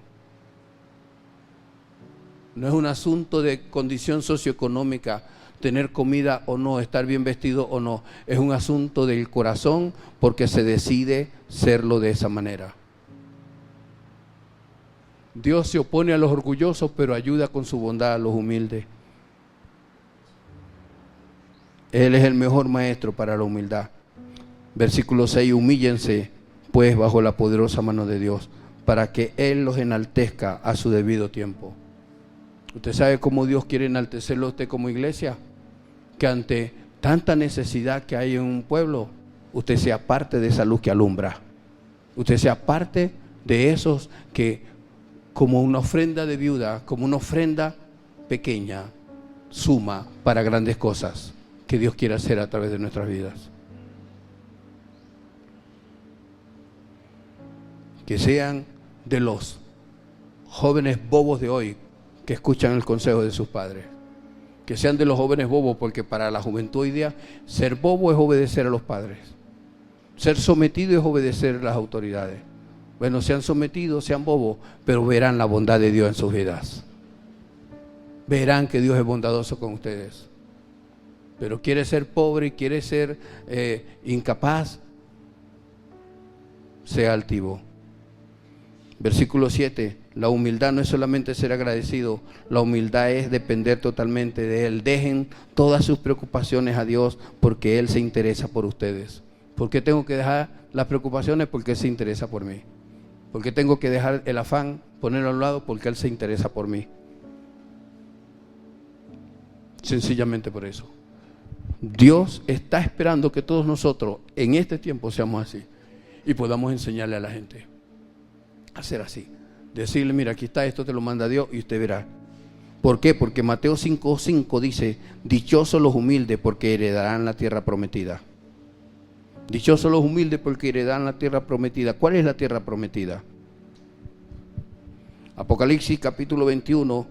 No es un asunto de condición socioeconómica, tener comida o no, estar bien vestido o no. Es un asunto del corazón porque se decide serlo de esa manera. Dios se opone a los orgullosos, pero ayuda con su bondad a los humildes. Él es el mejor maestro para la humildad. Versículo 6, humíllense pues bajo la poderosa mano de Dios, para que Él los enaltezca a su debido tiempo. ¿Usted sabe cómo Dios quiere enaltecerlo a usted como iglesia? Que ante tanta necesidad que hay en un pueblo, usted sea parte de esa luz que alumbra. Usted sea parte de esos que, como una ofrenda de viuda, como una ofrenda pequeña, suma para grandes cosas que Dios quiere hacer a través de nuestras vidas. Que sean de los jóvenes bobos de hoy que escuchan el consejo de sus padres. Que sean de los jóvenes bobos, porque para la juventud hoy día ser bobo es obedecer a los padres. Ser sometido es obedecer a las autoridades. Bueno, sean sometidos, sean bobos, pero verán la bondad de Dios en sus vidas. Verán que Dios es bondadoso con ustedes. Pero quiere ser pobre y quiere ser incapaz, sea altivo. Versículo 7, la humildad no es solamente ser agradecido, la humildad es depender totalmente de Él. Dejen todas sus preocupaciones a Dios porque Él se interesa por ustedes. ¿Por qué tengo que dejar las preocupaciones? Porque Él se interesa por mí. ¿Por qué tengo que dejar el afán, ponerlo a un lado? Porque Él se interesa por mí. Sencillamente por eso. Dios está esperando que todos nosotros en este tiempo seamos así y podamos enseñarle a la gente a ser así. Decirle, mira, aquí está, esto te lo manda Dios y usted verá. ¿Por qué? Porque Mateo 5:5 dice, dichosos los humildes porque heredarán la tierra prometida. Dichosos los humildes porque heredarán la tierra prometida. ¿Cuál es la tierra prometida? Apocalipsis capítulo 21,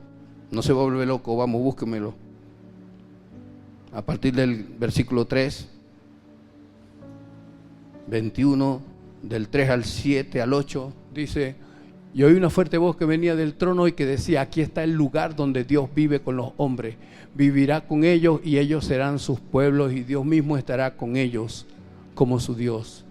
no se vuelve loco, vamos, búsquemelo. A partir del versículo 3, 21, del 3 al 7 al 8, dice, y oí una fuerte voz que venía del trono y que decía, aquí está el lugar donde Dios vive con los hombres, vivirá con ellos y ellos serán sus pueblos y Dios mismo estará con ellos como su Dios.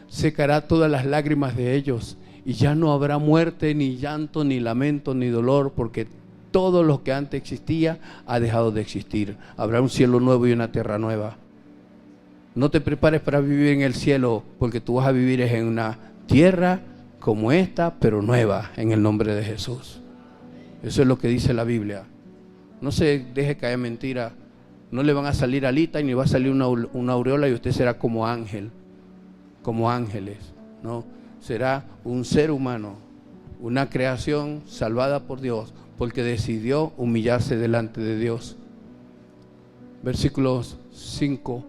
Secará todas las lágrimas de ellos y ya no habrá muerte, ni llanto, ni lamento, ni dolor, porque todo lo que antes existía ha dejado de existir. Habrá un cielo nuevo y una tierra nueva. No te prepares para vivir en el cielo, porque tú vas a vivir en una tierra como esta, pero nueva, en el nombre de Jesús. Eso es lo que dice la Biblia. No se deje caer mentira. No le van a salir alitas ni va a salir una aureola y usted será como ángel, como ángeles, ¿no? Será un ser humano, una creación salvada por Dios, porque decidió humillarse delante de Dios. Versículo 5.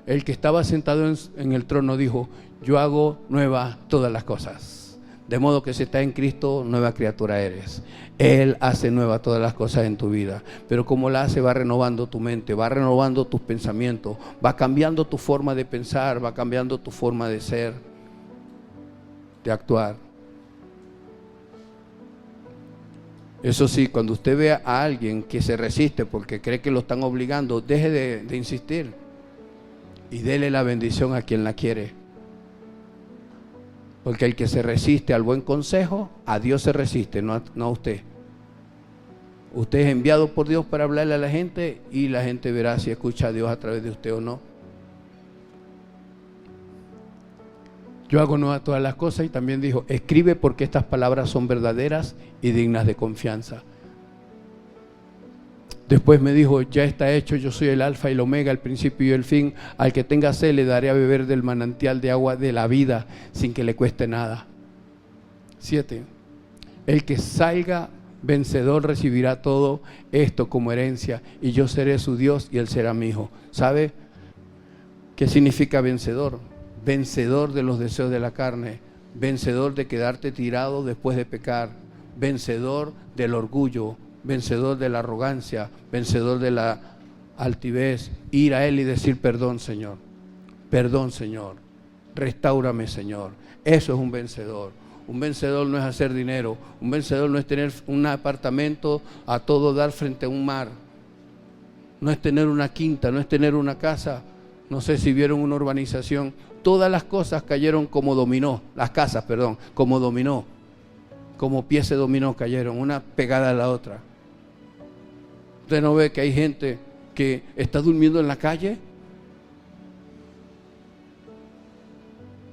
El que estaba sentado en el trono dijo, yo hago nuevas todas las cosas. De modo que si estás en Cristo, nueva criatura eres. Él hace nuevas todas las cosas en tu vida. Pero como la hace, va renovando tu mente, va renovando tus pensamientos, va cambiando tu forma de pensar, va cambiando tu forma de ser, de actuar. Eso sí, cuando usted vea a alguien que se resiste porque cree que lo están obligando, deje de insistir y dele la bendición a quien la quiere. Porque el que se resiste al buen consejo, a Dios se resiste, no a usted. Usted es enviado por Dios para hablarle a la gente y la gente verá si escucha a Dios a través de usted o no. Yo hago nuevas todas las cosas y también dijo, escribe porque estas palabras son verdaderas y dignas de confianza. Después me dijo, ya está hecho, yo soy el alfa y el omega, el principio y el fin. Al que tenga sed le daré a beber del manantial de agua de la vida sin que le cueste nada. 7. El que salga vencedor recibirá todo esto como herencia y yo seré su Dios y él será mi hijo. ¿Sabe qué significa vencedor? Vencedor de los deseos de la carne, vencedor de quedarte tirado después de pecar, vencedor del orgullo, vencedor de la arrogancia, vencedor de la altivez. Ir a Él y decir: perdón, Señor, restáurame, Señor. Eso es un vencedor. Un vencedor no es hacer dinero, un vencedor no es tener un apartamento a todo dar frente a un mar, no es tener una quinta, no es tener una casa. No sé si vieron una urbanización, todas las cosas cayeron como dominó, las casas, perdón, como dominó, como pieza de dominó cayeron, una pegada a la otra. ¿Usted no ve que hay gente que está durmiendo en la calle?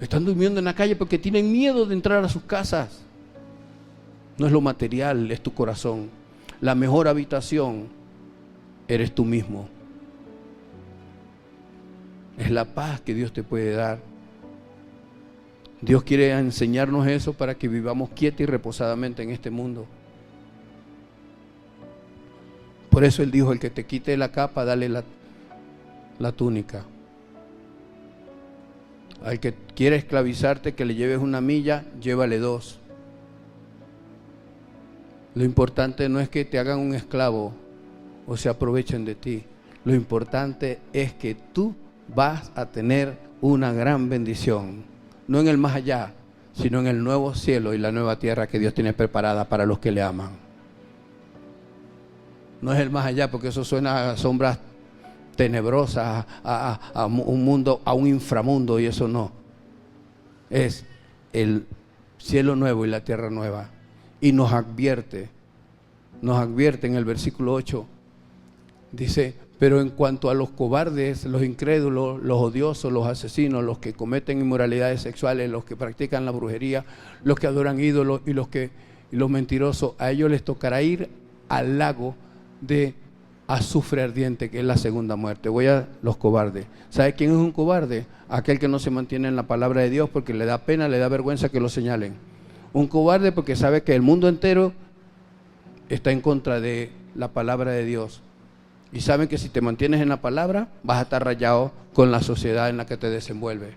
Están durmiendo en la calle porque tienen miedo de entrar a sus casas. No es lo material, es tu corazón. La mejor habitación eres tú mismo. Es la paz que Dios te puede dar. Dios quiere enseñarnos eso para que vivamos quieta y reposadamente en este mundo. Por eso Él dijo: el que te quite la capa, dale la túnica. Al que quiera esclavizarte, que le lleves una milla, llévale dos. Lo importante no es que te hagan un esclavo o se aprovechen de ti. Lo importante es que tú vas a tener una gran bendición. No en el más allá, sino en el nuevo cielo y la nueva tierra que Dios tiene preparada para los que le aman. No es el más allá, porque eso suena a sombras tenebrosas, a un mundo, a un inframundo, y eso no. Es el cielo nuevo y la tierra nueva. Y nos advierte en el versículo 8, dice: pero en cuanto a los cobardes, los incrédulos, los odiosos, los asesinos, los que cometen inmoralidades sexuales, los que practican la brujería, los que adoran ídolos y los mentirosos, a ellos les tocará ir al lago de azufre ardiente, que es la segunda muerte. Voy a los cobardes. ¿Sabe quién es un cobarde? Aquel que no se mantiene en la palabra de Dios porque le da pena, le da vergüenza que lo señalen. Un cobarde porque sabe que el mundo entero está en contra de la palabra de Dios. Y saben que si te mantienes en la palabra, vas a estar rayado con la sociedad en la que te desenvuelves.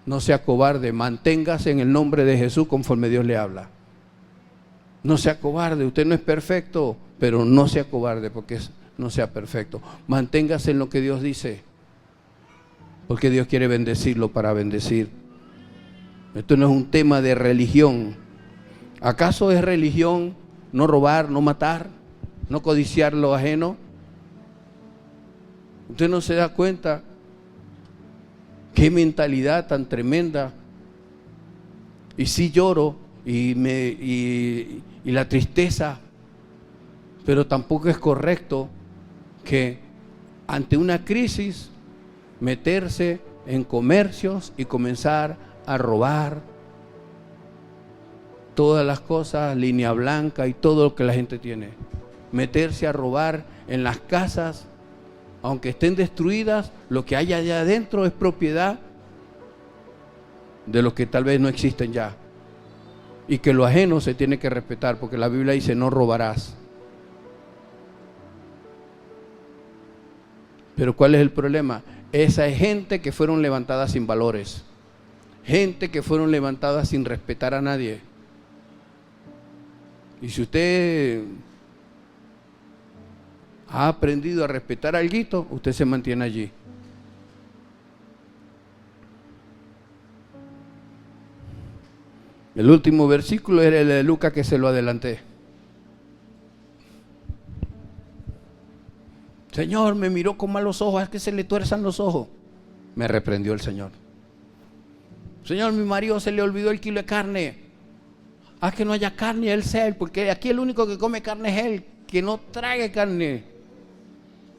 No sea cobarde, manténgase en el nombre de Jesús conforme Dios le habla. No sea cobarde, usted no es perfecto, pero no sea cobarde porque no sea perfecto. Manténgase en lo que Dios dice, porque Dios quiere bendecirlo para bendecir. Esto no es un tema de religión. ¿Acaso es religión no robar, no matar, no codiciar lo ajeno? Usted no se da cuenta qué mentalidad tan tremenda. Y sí lloro y la tristeza, pero tampoco es correcto que ante una crisis meterse en comercios y comenzar a robar todas las cosas, línea blanca y todo lo que la gente tiene. Meterse a robar en las casas, aunque estén destruidas, lo que hay allá adentro es propiedad de los que tal vez no existen ya. Y que lo ajeno se tiene que respetar, porque la Biblia dice: no robarás. Pero ¿cuál es el problema? Esa es gente que fueron levantadas sin valores, gente que fueron levantadas sin respetar a nadie. Y si usted ha aprendido a respetar a alguito, usted se mantiene allí. El último versículo era el de Lucas, que se lo adelanté. Señor, me miró con malos ojos, es que se le tuerzan los ojos. Me reprendió el Señor. Señor, mi marido se le olvidó el kilo de carne. Haz que no haya carne, él sea él, porque aquí el único que come carne es él, que no trague carne.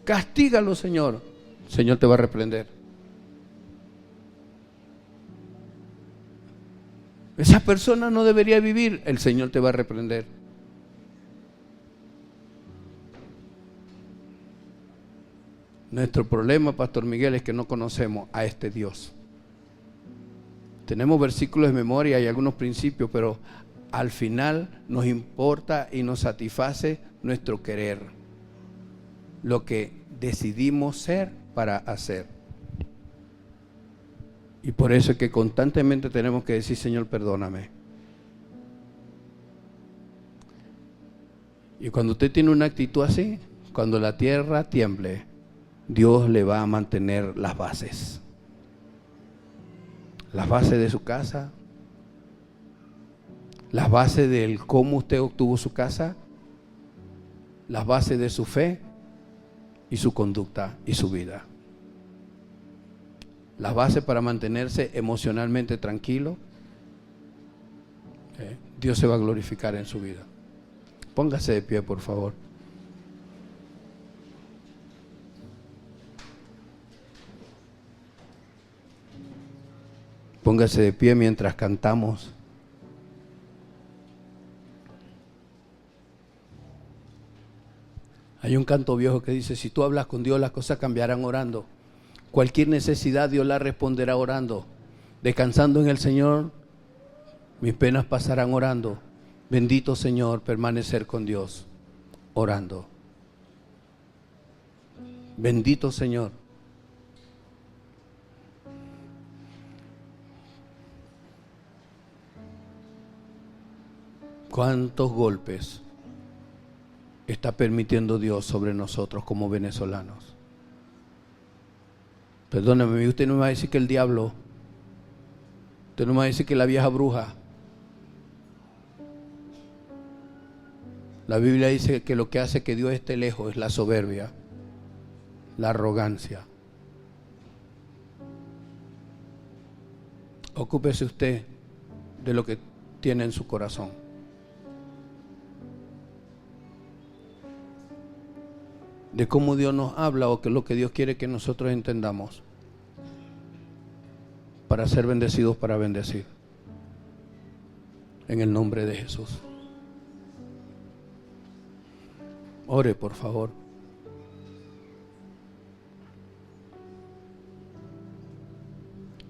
Castígalo, Señor. El Señor te va a reprender. Esa persona no debería vivir, el Señor te va a reprender. Nuestro problema, Pastor Miguel, es que no conocemos a este Dios. Tenemos versículos de memoria y algunos principios, pero al final nos importa y nos satisface nuestro querer, lo que decidimos ser para hacer. Y por eso es que constantemente tenemos que decir, Señor, perdóname. Y cuando usted tiene una actitud así, cuando la tierra tiemble, Dios le va a mantener las bases. Las bases de su casa, las bases del cómo usted obtuvo su casa, las bases de su fe y su conducta y su vida. Las bases para mantenerse emocionalmente tranquilo. Dios se va a glorificar en su vida. Póngase de pie, por favor. Póngase de pie mientras cantamos. Hay un canto viejo que dice, si tú hablas con Dios, las cosas cambiarán orando. Cualquier necesidad Dios la responderá orando. Descansando en el Señor, mis penas pasarán orando. Bendito Señor, permanecer con Dios, orando. Bendito Señor. ¿Cuántos golpes está permitiendo Dios sobre nosotros como venezolanos? Perdóname, usted no me va a decir que el diablo, usted no me va a decir que la vieja bruja. La Biblia dice que lo que hace que Dios esté lejos es la soberbia, la arrogancia. Ocúpese usted de lo que tiene en su corazón. De cómo Dios nos habla o qué es lo que Dios quiere que nosotros entendamos para ser bendecidos, para bendecir. En el nombre de Jesús. Ore, por favor.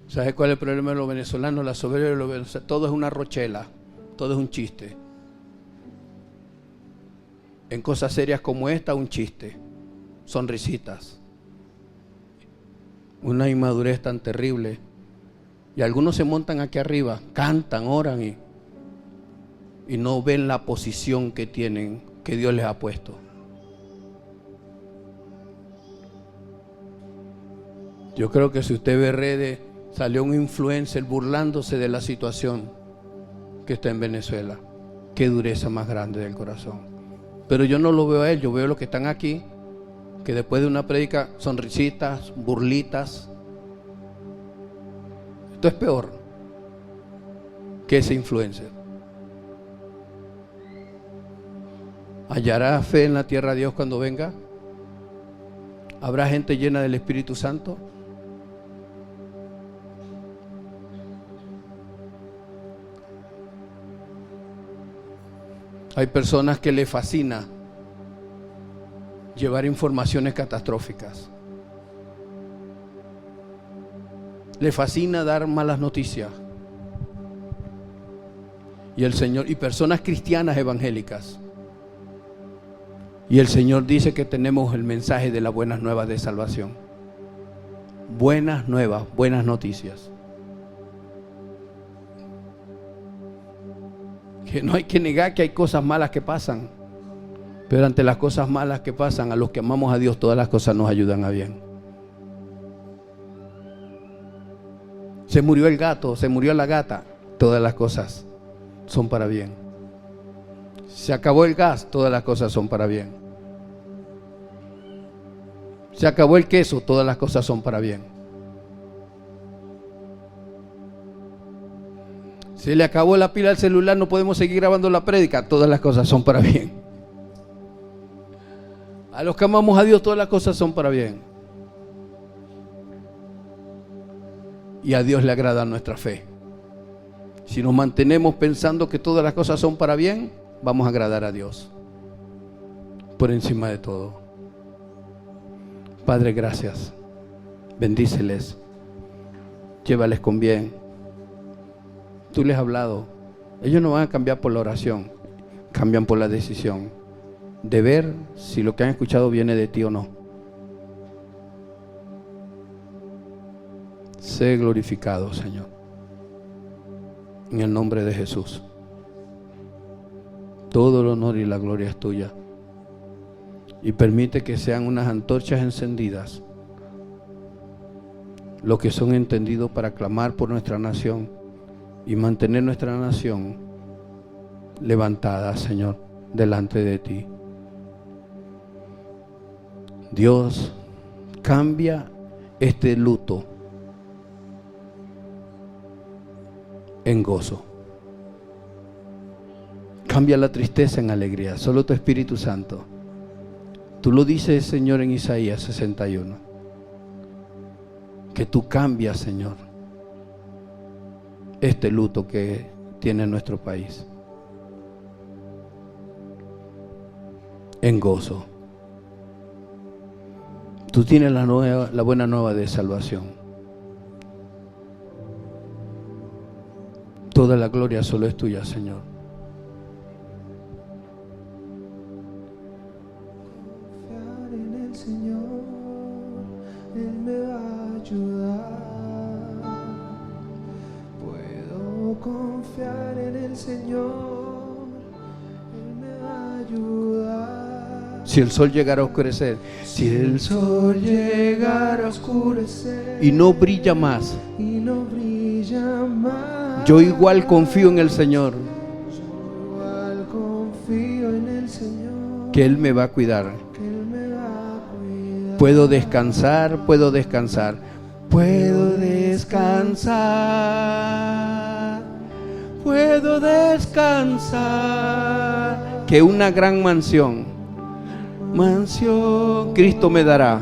¿Sabe cuál es el problema de los venezolanos? La soberbia de los venezolanos. Todo es una rochela, todo es un chiste. En cosas serias como esta, un chiste. Sonrisitas. Una inmadurez tan terrible. Y algunos se montan aquí arriba, cantan, oran y no ven la posición que tienen, que Dios les ha puesto. Yo creo que si usted ve redes, salió un influencer burlándose de la situación que está en Venezuela. Qué dureza más grande del corazón. Pero yo no lo veo a él, yo veo a los que están aquí, que después de una prédica, sonrisitas, burlitas. Esto es peor que ese influencer. ¿Hallará fe en la tierra Dios cuando venga? ¿Habrá gente llena del Espíritu Santo? Hay personas que les fascina llevar informaciones catastróficas. Le fascina dar malas noticias. Y el Señor, y personas cristianas evangélicas. Y el Señor dice que tenemos el mensaje de las buenas nuevas de salvación. Buenas nuevas, buenas noticias. Que no hay que negar que hay cosas malas que pasan. Pero ante las cosas malas que pasan, a los que amamos a Dios, todas las cosas nos ayudan a bien. Se murió el gato, se murió la gata, todas las cosas son para bien. Se acabó el gas, todas las cosas son para bien. Se acabó el queso, todas las cosas son para bien. Se le acabó la pila al celular, no podemos seguir grabando la prédica, todas las cosas son para bien. A los que amamos a Dios, todas las cosas son para bien. Y a Dios le agrada nuestra fe. Si nos mantenemos pensando que todas las cosas son para bien, vamos a agradar a Dios por encima de todo. Padre, gracias. Bendíceles. Llévales con bien. Tú les has hablado. Ellos no van a cambiar por la oración, cambian por la decisión de ver si lo que han escuchado viene de ti o no. Sé glorificado, Señor. En el nombre de Jesús. Todo el honor y la gloria es tuya. Y permite que sean unas antorchas encendidas los que son entendidos para clamar por nuestra nación y mantener nuestra nación levantada, Señor, delante de ti. Dios, cambia este luto en gozo. Cambia la tristeza en alegría. Solo tu Espíritu Santo. Tú lo dices, Señor, en Isaías 61. Que tú cambias, Señor, este luto que tiene nuestro país en gozo. Tú tienes la buena nueva de salvación. Toda la gloria solo es tuya, Señor. Confiar en el Señor, Él me va a ayudar. Puedo confiar en el Señor, Él me va a ayudar. Si el sol llegara a oscurecer, Si el sol llegara a oscurecer y no brilla más, y no brilla más, yo igual confío en el Señor, yo igual confío en el Señor, que Él me va a cuidar. que Él me va a cuidar. Puedo descansar, puedo descansar, puedo descansar, puedo descansar. Que una gran mansión, Cristo me dará.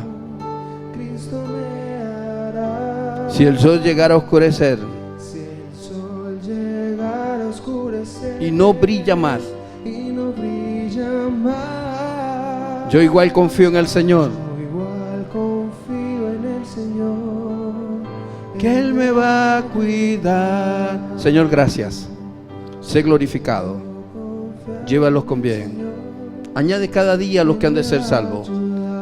Cristo me hará. Si el sol llegara a oscurecer Si el sol llegara a oscurecer y no brilla más, y no brilla más, yo igual confío en el Señor, yo igual confío en el Señor, que Él me va a cuidar. Señor, gracias. Sé glorificado. Llévalos con bien. Añade cada día a los que han de ser salvos.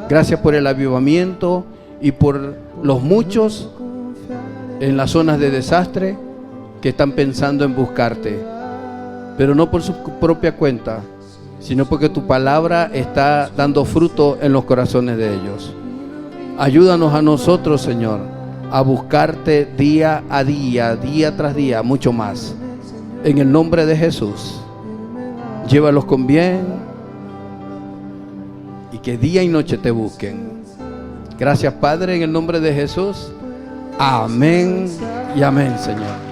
Gracias por el avivamiento y por los muchos en las zonas de desastre que están pensando en buscarte, pero no por su propia cuenta, sino porque tu palabra está dando fruto en los corazones de ellos. Ayúdanos a nosotros, Señor, a buscarte día a día, día tras día, mucho más. En el nombre de Jesús, llévalos con bien y que día y noche te busquen. Gracias, Padre, en el nombre de Jesús. Amén y amén, Señor.